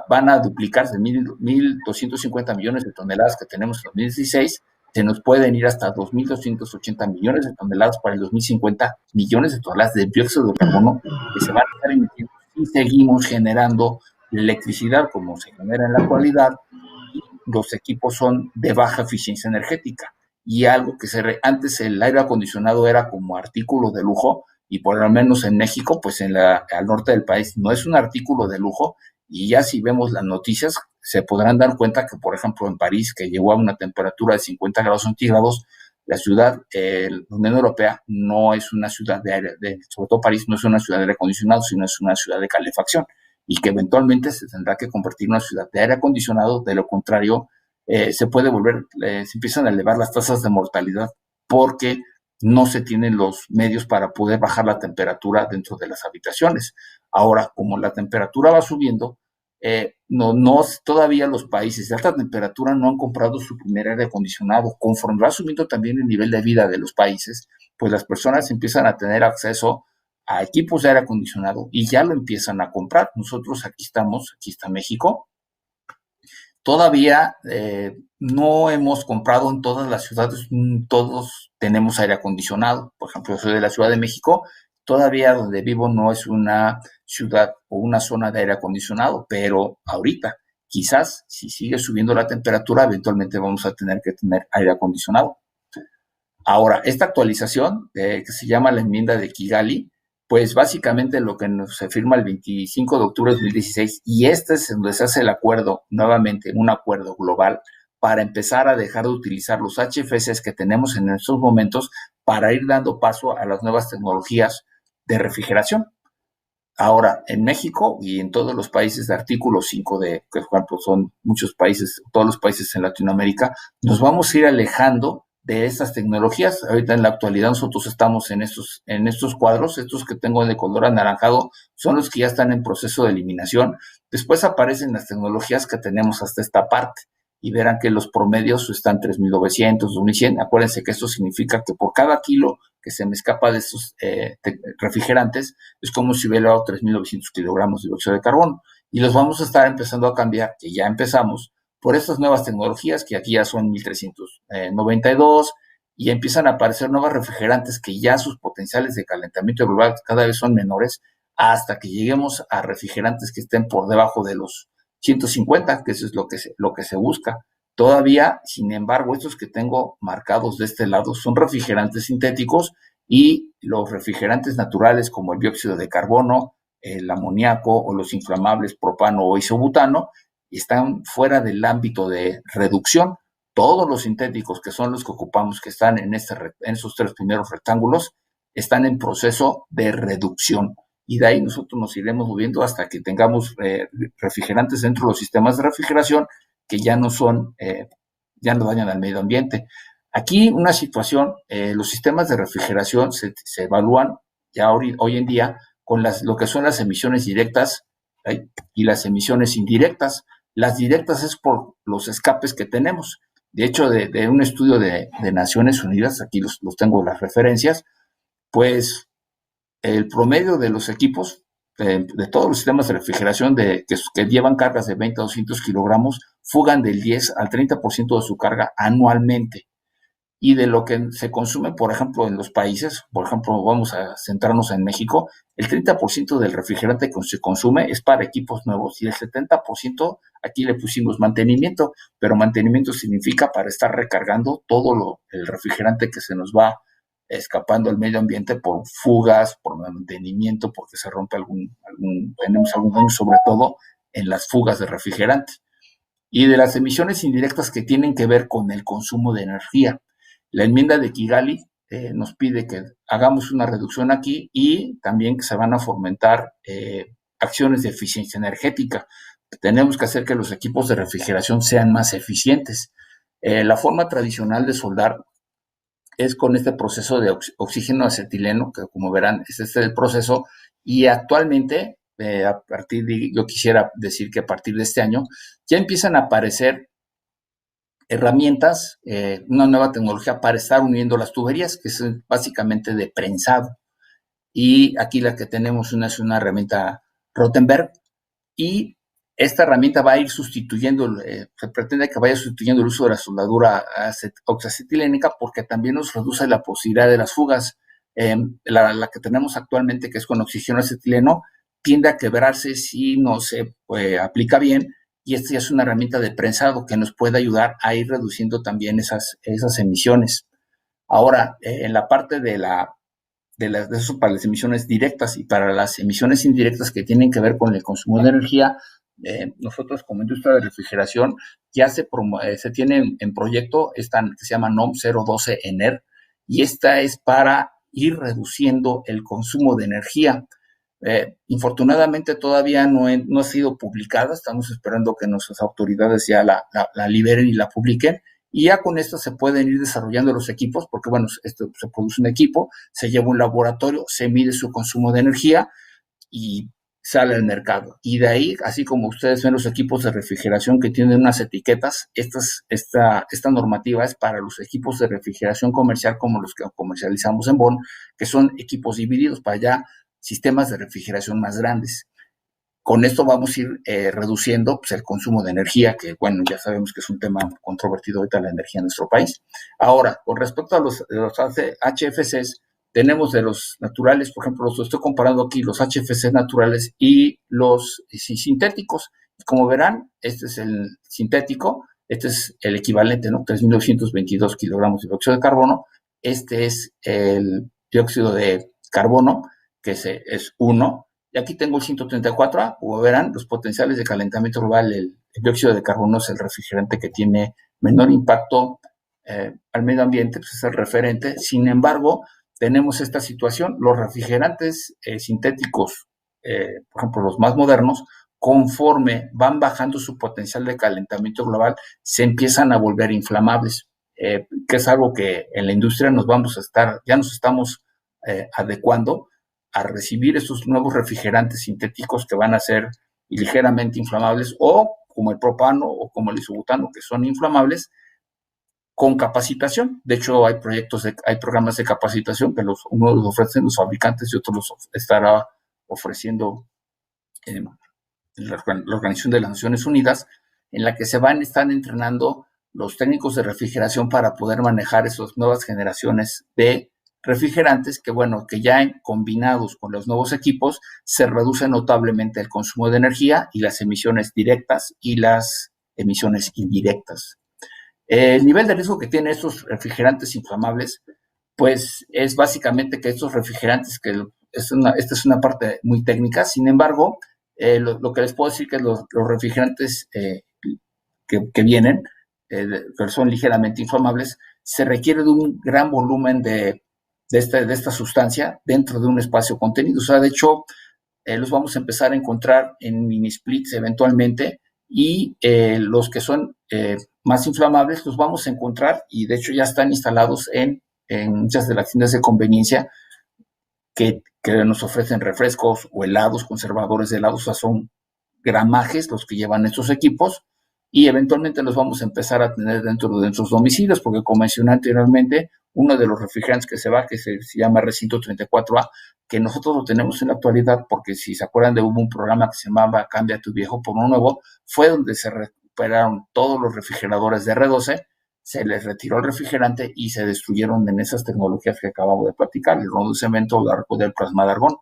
Speaker 6: van a duplicarse, 1.250 millones de toneladas que tenemos en 2016, se nos pueden ir hasta 2.280 millones de toneladas para el 2050, millones de toneladas de dióxido de carbono que se van a estar emitiendo si seguimos generando electricidad como se genera en la actualidad, y los equipos son de baja eficiencia energética. Y algo que antes el aire acondicionado era como artículo de lujo, y por lo menos en México, pues al norte del país, no es un artículo de lujo, y ya si vemos las noticias, se podrán dar cuenta que, por ejemplo, en París, que llegó a una temperatura de 50 grados centígrados, la ciudad, la Unión Europea, no es una ciudad sobre todo París, no es una ciudad de aire acondicionado, sino es una ciudad de calefacción, y que eventualmente se tendrá que convertir en una ciudad de aire acondicionado, de lo contrario, se empiezan a elevar las tasas de mortalidad porque no se tienen los medios para poder bajar la temperatura dentro de las habitaciones. Ahora, como la temperatura va subiendo, todavía los países de alta temperatura no han comprado su primer aire acondicionado. Conforme va subiendo también el nivel de vida de los países, pues las personas empiezan a tener acceso a equipos de aire acondicionado y ya lo empiezan a comprar. Nosotros aquí está México. Todavía no hemos comprado en todas las ciudades, todos tenemos aire acondicionado. Por ejemplo, yo soy de la Ciudad de México, todavía donde vivo no es una ciudad o una zona de aire acondicionado, pero ahorita, quizás, si sigue subiendo la temperatura, eventualmente vamos a tener que tener aire acondicionado. Ahora, esta actualización, que se llama la enmienda de Kigali, pues básicamente lo que se firma el 25 de octubre de 2016, y este es donde se hace el acuerdo, nuevamente un acuerdo global, para empezar a dejar de utilizar los HFCs que tenemos en estos momentos para ir dando paso a las nuevas tecnologías de refrigeración. Ahora, en México y en todos los países de artículo 5, que por ejemplo son muchos países, todos los países en Latinoamérica, nos vamos a ir alejando de estas tecnologías. Ahorita en la actualidad nosotros estamos en estos cuadros, estos que tengo de color anaranjado, son los que ya están en proceso de eliminación. Después aparecen las tecnologías que tenemos hasta esta parte. y verán que los promedios están 3.900, 2.100. Acuérdense que esto significa que por cada kilo que se me escapa de estos refrigerantes, es como si hubiera dado 3.900 kilogramos de dióxido de carbono. Y los vamos a estar empezando a cambiar, que ya empezamos, por estas nuevas tecnologías, que aquí ya son 1.392, y empiezan a aparecer nuevos refrigerantes que ya sus potenciales de calentamiento global cada vez son menores, hasta que lleguemos a refrigerantes que estén por debajo de los 150, que eso es lo que se busca. Todavía, sin embargo, estos que tengo marcados de este lado son refrigerantes sintéticos, y los refrigerantes naturales como el dióxido de carbono, el amoníaco o los inflamables propano o isobutano están fuera del ámbito de reducción. Todos los sintéticos, que son los que ocupamos, que están en esos tres primeros rectángulos, están en proceso de reducción. Y de ahí nosotros nos iremos moviendo hasta que tengamos refrigerantes dentro de los sistemas de refrigeración que ya no dañan al medio ambiente. Aquí una situación, los sistemas de refrigeración se evalúan ya hoy en día con lo que son las emisiones directas y las emisiones indirectas. Las directas es por los escapes que tenemos. De hecho, de un estudio de Naciones Unidas, aquí los tengo las referencias, pues el promedio de los equipos, de todos los sistemas de refrigeración que llevan cargas de 20 a 200 kilogramos, fugan del 10 al 30% de su carga anualmente. Y de lo que se consume, por ejemplo, en los países, por ejemplo, vamos a centrarnos en México, el 30% del refrigerante que se consume es para equipos nuevos, y el 70% aquí le pusimos mantenimiento, pero mantenimiento significa para estar recargando todo el refrigerante que se nos va escapando al medio ambiente por fugas, por mantenimiento, porque se rompe tenemos algún daño, sobre todo en las fugas de refrigerante. Y de las emisiones indirectas que tienen que ver con el consumo de energía. La enmienda de Kigali nos pide que hagamos una reducción aquí, y también que se van a fomentar acciones de eficiencia energética. Tenemos que hacer que los equipos de refrigeración sean más eficientes. La forma tradicional de soldar es con este proceso de oxígeno acetileno, que como verán es el proceso, y actualmente, yo quisiera decir que a partir de este año, ya empiezan a aparecer herramientas, una nueva tecnología para estar uniendo las tuberías, que es básicamente de prensado. Y aquí la que tenemos es una herramienta Rottenberg, y esta herramienta va a ir sustituyendo, se pretende que vaya sustituyendo el uso de la soldadura oxacetilénica, porque también nos reduce la posibilidad de las fugas. La que tenemos actualmente, que es con oxígeno acetileno, tiende a quebrarse si no se aplica bien, y esta ya es una herramienta de prensado que nos puede ayudar a ir reduciendo también esas emisiones. Ahora, en la parte de eso para las emisiones directas y para las emisiones indirectas que tienen que ver con el consumo de energía, nosotros como industria de refrigeración ya se tiene en proyecto esta que se llama NOM 012 ENER, y esta es para ir reduciendo el consumo de energía. Infortunadamente todavía no ha sido publicada, estamos esperando que nuestras autoridades ya la liberen y la publiquen, y ya con esto se pueden ir desarrollando los equipos, porque bueno, esto se produce un equipo, se lleva a un laboratorio, se mide su consumo de energía y sale al mercado. Y de ahí, así como ustedes ven los equipos de refrigeración que tienen unas etiquetas, esta normativa es para los equipos de refrigeración comercial, como los que comercializamos en Bonn, que son equipos divididos para ya sistemas de refrigeración más grandes. Con esto vamos a ir reduciendo el consumo de energía, que bueno, ya sabemos que es un tema controvertido ahorita, la energía en nuestro país. Ahora, con respecto a los HFCs, tenemos de los naturales, por ejemplo, los estoy comparando aquí, los HFCs naturales y los sintéticos. Como verán, este es el sintético, este es el equivalente, ¿no? 3.922 kilogramos de dióxido de carbono. Este es el dióxido de carbono, que es 1. Y aquí tengo el 134A. Como verán, los potenciales de calentamiento global, el dióxido de carbono es el refrigerante que tiene menor impacto al medio ambiente, pues es el referente. Sin embargo, tenemos esta situación, los refrigerantes sintéticos, por ejemplo, los más modernos, conforme van bajando su potencial de calentamiento global, se empiezan a volver inflamables, que es algo que en la industria ya nos estamos adecuando a recibir estos nuevos refrigerantes sintéticos que van a ser ligeramente inflamables, o como el propano o como el isobutano, que son inflamables, con capacitación. De hecho, hay programas de capacitación que unos los ofrecen los fabricantes y otros los estará ofreciendo la Organización de las Naciones Unidas, en la que están entrenando los técnicos de refrigeración para poder manejar esas nuevas generaciones de refrigerantes que, bueno, que ya combinados con los nuevos equipos se reduce notablemente el consumo de energía y las emisiones directas y las emisiones indirectas. El nivel de riesgo que tienen estos refrigerantes inflamables, pues es básicamente que estos refrigerantes, esta es una parte muy técnica, sin embargo, lo que les puedo decir que los refrigerantes que vienen, que son ligeramente inflamables, se requiere de un gran volumen de esta sustancia dentro de un espacio contenido. O sea, de hecho, los vamos a empezar a encontrar en mini splits eventualmente, y los que son más inflamables los vamos a encontrar, y de hecho ya están instalados en muchas de las tiendas de conveniencia que nos ofrecen refrescos o helados, conservadores de helados. O sea, son gramajes los que llevan estos equipos, y eventualmente los vamos a empezar a tener dentro de nuestros domicilios, porque como mencioné anteriormente, uno de los refrigerantes que se llama R134A, que nosotros lo tenemos en la actualidad, porque si se acuerdan, hubo un programa que se llamaba Cambia tu viejo por uno nuevo, fue donde se recuperaron todos los refrigeradores de R12, se les retiró el refrigerante y se destruyeron en esas tecnologías que acabamos de platicar, el rodo de cemento, el arco del plasma de argón.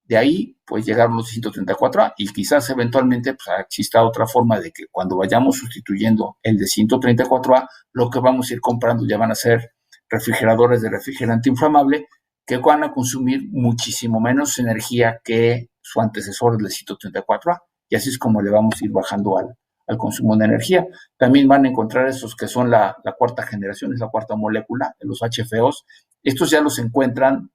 Speaker 6: De ahí, pues llegaron los 134A, y quizás eventualmente pues, exista otra forma de que cuando vayamos sustituyendo el de 134A, lo que vamos a ir comprando ya van a ser refrigeradores de refrigerante inflamable que van a consumir muchísimo menos energía que su antecesor del 134A, y así es como le vamos a ir bajando al consumo de energía. También van a encontrar esos que son la cuarta generación, es la cuarta molécula, los HFOs. Estos ya los encuentran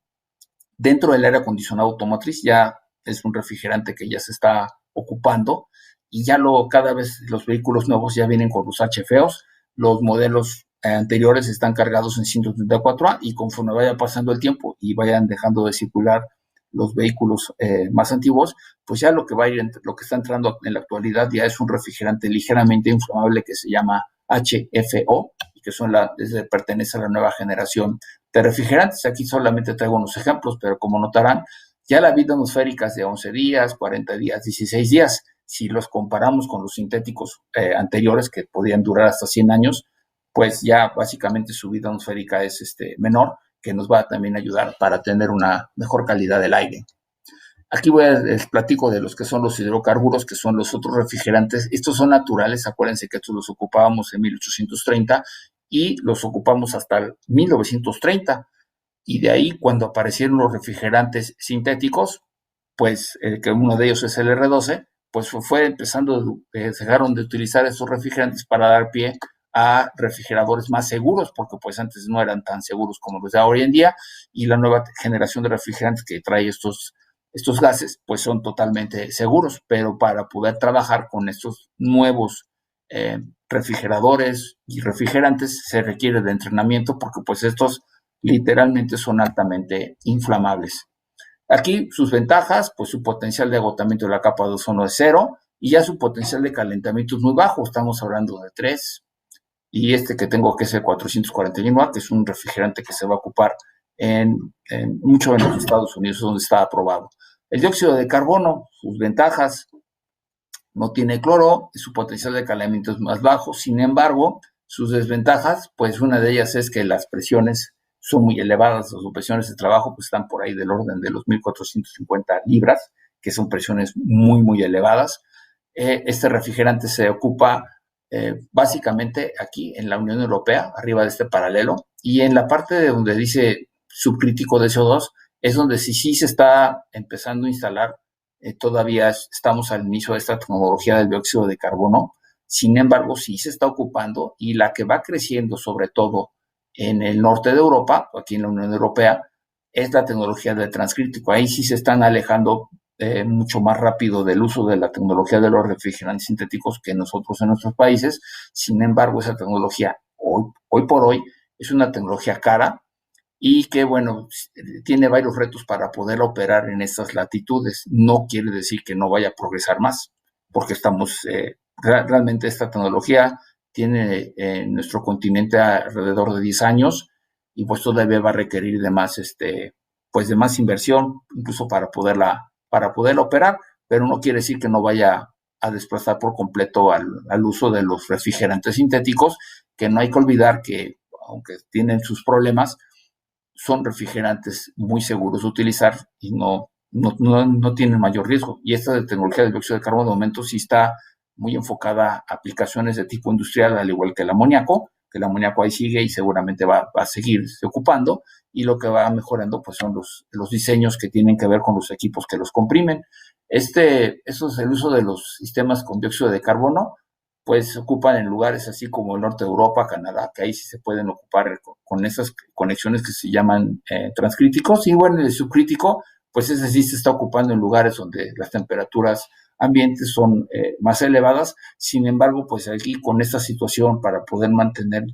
Speaker 6: dentro del aire acondicionado automotriz, ya es un refrigerante que ya se está ocupando, y ya cada vez los vehículos nuevos ya vienen con los HFOs. Los modelos anteriores están cargados en 134A, y conforme vaya pasando el tiempo y vayan dejando de circular los vehículos más antiguos, pues ya lo que está entrando en la actualidad ya es un refrigerante ligeramente inflamable que se llama HFO, y que pertenece a la nueva generación de refrigerantes. Aquí solamente traigo unos ejemplos, pero como notarán, ya la vida atmosférica es de 11 días, 40 días, 16 días. Si los comparamos con los sintéticos anteriores, que podían durar hasta 100 años, pues ya básicamente su vida atmosférica es menor, que nos va a también ayudar para tener una mejor calidad del aire. Aquí les platico de los que son los hidrocarburos, que son los otros refrigerantes. Estos son naturales, acuérdense que estos los ocupábamos en 1830 y los ocupamos hasta el 1930. Y de ahí, cuando aparecieron los refrigerantes sintéticos, pues que uno de ellos es el R12, pues fue empezando, dejaron de utilizar estos refrigerantes para dar pie a refrigeradores más seguros, porque pues antes no eran tan seguros como los de hoy en día, y la nueva generación de refrigerantes que trae estos gases, pues son totalmente seguros. Pero para poder trabajar con estos nuevos refrigeradores y refrigerantes se requiere de entrenamiento, porque pues estos literalmente son altamente inflamables. Aquí sus ventajas, pues su potencial de agotamiento de la capa de ozono es 0, y ya su potencial de calentamiento es muy bajo, estamos hablando de 3. Y que tengo, que es el 441A, que es un refrigerante que se va a ocupar mucho en los Estados Unidos, donde está aprobado. El dióxido de carbono, sus ventajas: no tiene cloro, su potencial de calentamiento es más bajo. Sin embargo, sus desventajas, pues una de ellas es que las presiones son muy elevadas. Las presiones de trabajo pues están por ahí del orden de los 1.450 libras, que son presiones muy, muy elevadas. Este refrigerante se ocupa básicamente aquí en la Unión Europea, arriba de este paralelo, y en la parte de donde dice subcrítico de CO2 es donde sí se está empezando a instalar. Todavía estamos al inicio de esta tecnología del dióxido de carbono. Sin embargo, sí se está ocupando, y la que va creciendo sobre todo en el norte de Europa, aquí en la Unión Europea, es la tecnología del transcrítico. Ahí sí se están alejando mucho más rápido del uso de la tecnología de los refrigerantes sintéticos que nosotros en nuestros países. Sin embargo, esa tecnología hoy por hoy es una tecnología cara, y que, bueno, tiene varios retos para poder operar en estas latitudes. No quiere decir que no vaya a progresar más, porque estamos Realmente esta tecnología tiene en nuestro continente alrededor de 10 años y pues todavía va a requerir de más, pues de más inversión, incluso para poderla operar, pero no quiere decir que no vaya a desplazar por completo al uso de los refrigerantes sintéticos, que no hay que olvidar que, aunque tienen sus problemas, son refrigerantes muy seguros de utilizar y no tienen mayor riesgo. Y esta de tecnología de dióxido de carbono de momento sí está muy enfocada a aplicaciones de tipo industrial, al igual que el amoníaco ahí sigue y seguramente va a seguirse ocupando, y lo que va mejorando pues son los diseños que tienen que ver con los equipos que los comprimen. Eso es el uso de los sistemas con dióxido de carbono, pues se ocupan en lugares así como el norte de Europa, Canadá, que ahí sí se pueden ocupar con esas conexiones que se llaman transcríticos, y bueno, el subcrítico, pues ese sí se está ocupando en lugares donde las temperaturas ambientes son más elevadas. Sin embargo, pues aquí con esta situación para poder mantener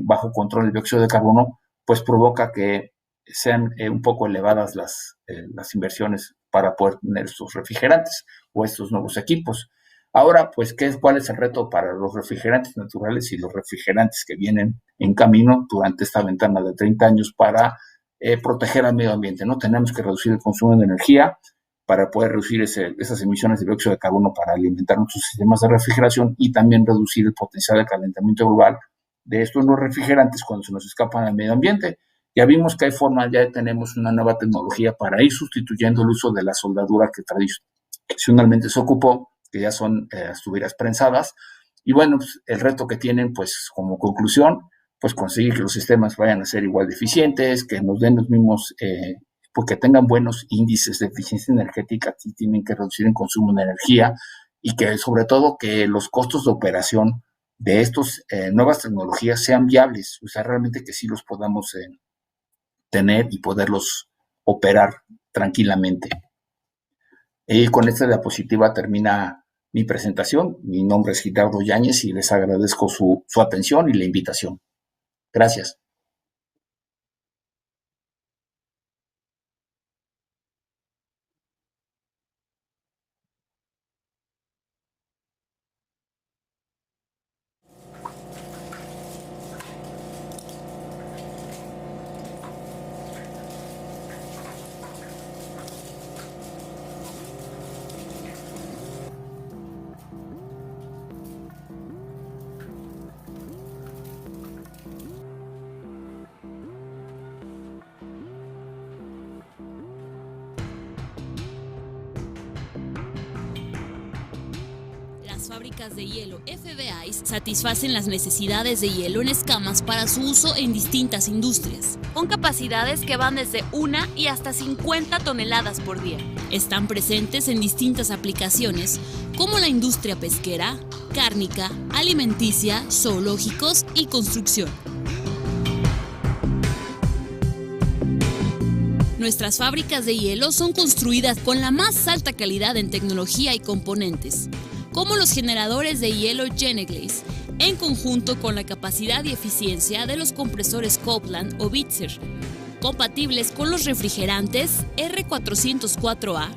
Speaker 6: bajo control el dióxido de carbono, pues provoca que sean un poco elevadas las inversiones para poder tener estos refrigerantes o estos nuevos equipos. Ahora, pues, ¿cuál es el reto para los refrigerantes naturales y los refrigerantes que vienen en camino durante esta ventana de 30 años para proteger al medio ambiente? ¿No? Tenemos que reducir el consumo de energía para poder reducir esas emisiones de dióxido de carbono para alimentar nuestros sistemas de refrigeración, y también reducir el potencial de calentamiento global de estos nuevos refrigerantes cuando se nos escapan al medio ambiente. Ya vimos que hay formas, ya tenemos una nueva tecnología para ir sustituyendo el uso de la soldadura que tradicionalmente se ocupó, que ya son las tuberías prensadas. Y bueno, pues, el reto que tienen, pues como conclusión, pues conseguir que los sistemas vayan a ser igual de eficientes, que nos den los mismos, porque tengan buenos índices de eficiencia energética, que tienen que reducir el consumo de energía, y que sobre todo que los costos de operación de estas nuevas tecnologías sean viables, o sea, realmente que sí los podamos tener y poderlos operar tranquilamente. Y con esta diapositiva termina mi presentación. Mi nombre es Gilardo Yáñez y les agradezco su atención y la invitación. Gracias.
Speaker 7: Las fábricas de hielo FB Ice satisfacen las necesidades de hielo en escamas para su uso en distintas industrias, con capacidades que van desde 1 y hasta 50 toneladas por día. Están presentes en distintas aplicaciones como la industria pesquera, cárnica, alimenticia, zoológicos y construcción. Nuestras fábricas de hielo son construidas con la más alta calidad en tecnología y componentes, como los generadores de hielo Geneglaze, en conjunto con la capacidad y eficiencia de los compresores Copeland o Bitzer, compatibles con los refrigerantes R404A,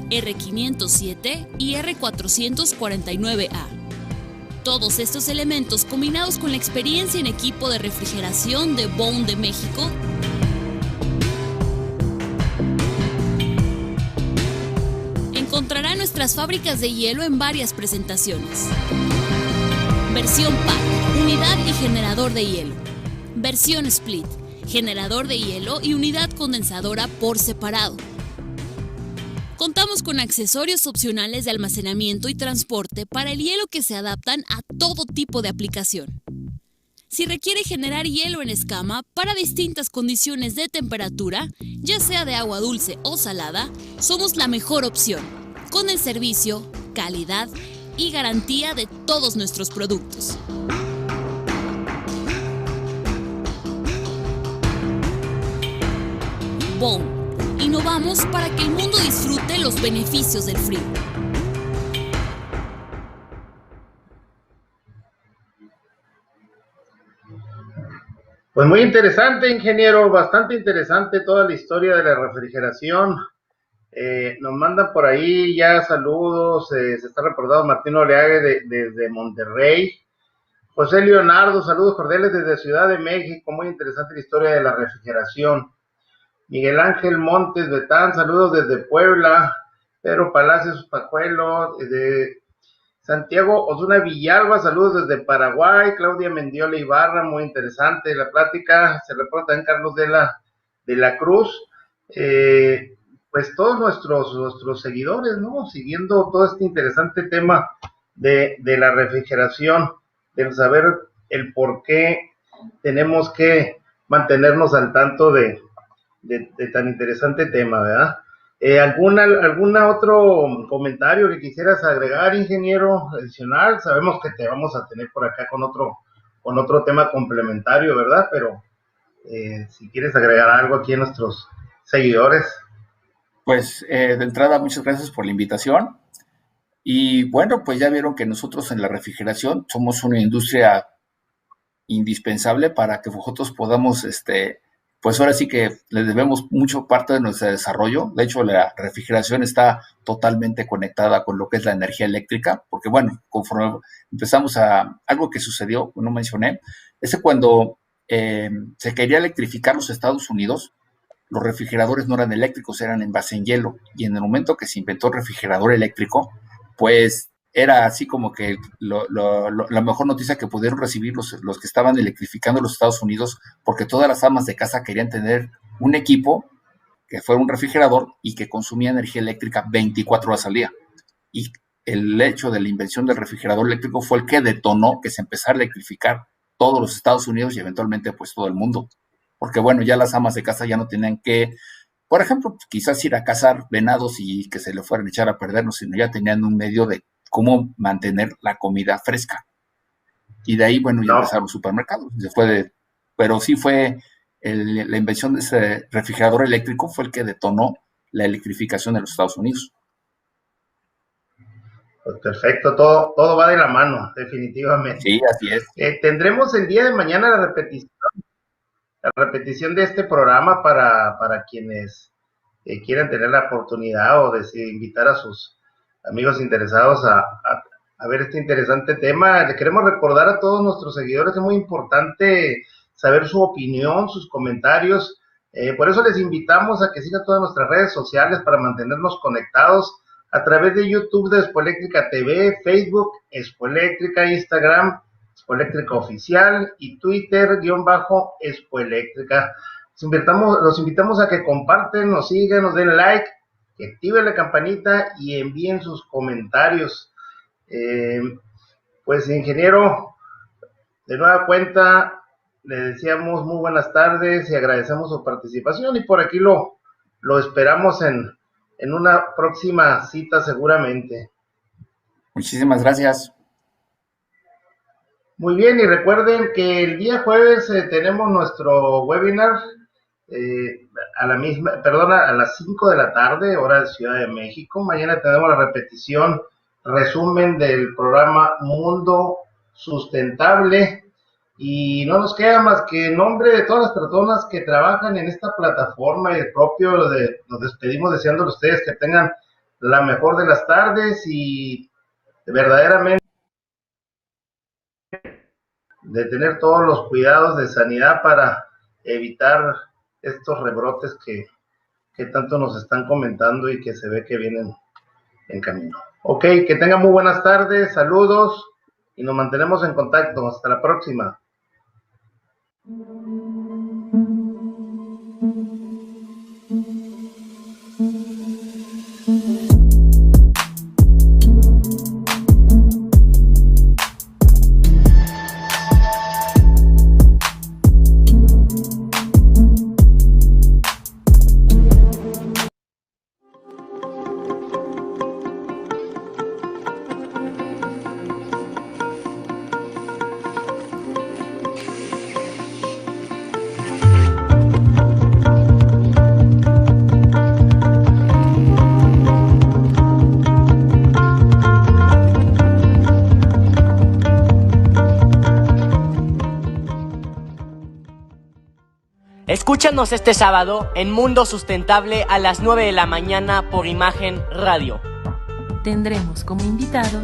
Speaker 7: R507 y R449A. Todos estos elementos, combinados con la experiencia en equipo de refrigeración de Boone de México, encontrará nuestras fábricas de hielo en varias presentaciones. Versión Pack, unidad y generador de hielo. Versión Split, generador de hielo y unidad condensadora por separado. Contamos con accesorios opcionales de almacenamiento y transporte para el hielo que se adaptan a todo tipo de aplicación. Si requiere generar hielo en escama para distintas condiciones de temperatura, ya sea de agua dulce o salada, somos la mejor opción, con el servicio, calidad y garantía de todos nuestros productos. Boone, innovamos para que el mundo disfrute los beneficios del frío.
Speaker 5: Pues muy interesante, ingeniero, bastante interesante toda la historia de la refrigeración. Nos mandan por ahí ya saludos, se está reportando Martín Oleague desde Monterrey. José Leonardo, saludos cordiales desde Ciudad de México, muy interesante la historia de la refrigeración. Miguel Ángel Montes Betán, saludos desde Puebla. Pedro Palacios Pajuelo, de Santiago Osuna Villalba, saludos desde Paraguay. Claudia Mendiola Ibarra, muy interesante la plática. Se reporta también Carlos de la Cruz. Pues todos nuestros seguidores, ¿no? Siguiendo todo este interesante tema de la refrigeración, del saber el por qué tenemos que mantenernos al tanto de tan interesante tema, ¿verdad? ¿Alguna otro comentario que quisieras agregar, ingeniero, adicional? Sabemos que te vamos a tener por acá con otro tema complementario, ¿verdad? Pero si quieres agregar algo aquí a nuestros seguidores.
Speaker 6: Pues de entrada, muchas gracias por la invitación. Y bueno, pues ya vieron que nosotros en la refrigeración somos una industria indispensable para que nosotros podamos, pues ahora sí que le debemos mucho parte de nuestro desarrollo. De hecho, la refrigeración está totalmente conectada con lo que es la energía eléctrica, porque bueno, conforme empezamos algo que sucedió, no mencioné, es que cuando se quería electrificar los Estados Unidos, los refrigeradores no eran eléctricos, eran en base en hielo. Y en el momento que se inventó el refrigerador eléctrico, pues era así como que la mejor noticia que pudieron recibir los que estaban electrificando los Estados Unidos, porque todas las amas de casa querían tener un equipo que fuera un refrigerador y que consumía energía eléctrica 24 horas al día. Y el hecho de la invención del refrigerador eléctrico fue el que detonó que se empezara a electrificar todos los Estados Unidos y eventualmente pues todo el mundo. Porque bueno, ya las amas de casa ya no tenían que, por ejemplo, quizás ir a cazar venados y que se le fueran a echar a perdernos, sino ya tenían un medio de cómo mantener la comida fresca. Y de ahí, bueno, ya empezaron los supermercados. Pero sí fue la invención de ese refrigerador eléctrico fue el que detonó la electrificación de los Estados Unidos.
Speaker 5: Pues perfecto, todo va de la mano, definitivamente.
Speaker 6: Sí, así es.
Speaker 5: Tendremos el día de mañana la repetición de este programa para quienes quieran tener la oportunidad o invitar a sus amigos interesados a ver este interesante tema. Le queremos recordar a todos nuestros seguidores que es muy importante saber su opinión, sus comentarios. Por eso les invitamos a que sigan todas nuestras redes sociales para mantenernos conectados a través de YouTube de Expoeléctrica TV, Facebook, Expoeléctrica, Instagram, Expoeléctrica Oficial y Twitter, _Expoeléctrica. Los invitamos a que comparten, nos sigan, nos den like, que activen la campanita y envíen sus comentarios. Pues ingeniero, de nueva cuenta, le deseamos muy buenas tardes y agradecemos su participación y por aquí lo esperamos en una próxima cita seguramente.
Speaker 6: Muchísimas gracias.
Speaker 5: Muy bien, y recuerden que el día jueves tenemos nuestro webinar a las 5 de la tarde, hora de Ciudad de México. Mañana tenemos la repetición, resumen del programa Mundo Sustentable. Y no nos queda más que en nombre de todas las personas que trabajan en esta plataforma y el propio nos despedimos deseándole a ustedes que tengan la mejor de las tardes y verdaderamente de tener todos los cuidados de sanidad para evitar estos rebrotes que tanto nos están comentando y que se ve que vienen en camino. Ok, que tengan muy buenas tardes, saludos y nos mantenemos en contacto. Hasta la próxima.
Speaker 1: Escúchanos este sábado en Mundo Sustentable a las 9 de la mañana por Imagen Radio.
Speaker 2: Tendremos como invitado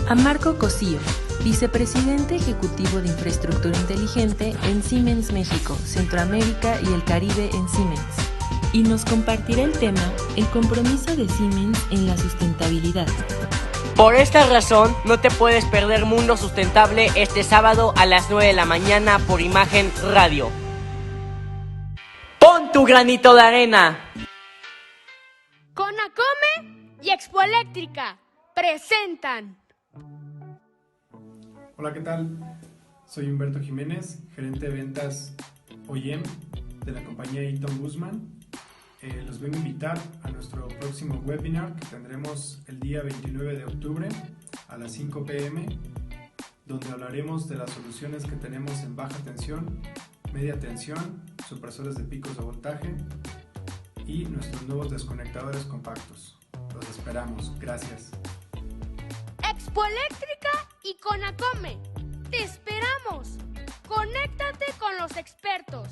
Speaker 2: a Marco Cosío, vicepresidente ejecutivo de Infraestructura Inteligente en Siemens México, Centroamérica y el Caribe en Siemens. Y nos compartirá el tema El compromiso de Siemens en la sustentabilidad.
Speaker 1: Por esta razón, no te puedes perder Mundo Sustentable este sábado a las 9 de la mañana por Imagen Radio. ¡Pon tu granito de arena!
Speaker 3: Conacome y Expo Eléctrica presentan.
Speaker 4: Hola, ¿qué tal? Soy Humberto Jiménez, gerente de ventas OEM de la compañía Eaton Guzman. Los vengo a invitar a nuestro próximo webinar que tendremos el día 29 de octubre a las 5 p.m., donde hablaremos de las soluciones que tenemos en baja tensión, media tensión, supresores de picos de voltaje y nuestros nuevos desconectadores compactos. Los esperamos. Gracias.
Speaker 3: Expo Eléctrica y Conacome. ¡Te esperamos! Conéctate con los expertos.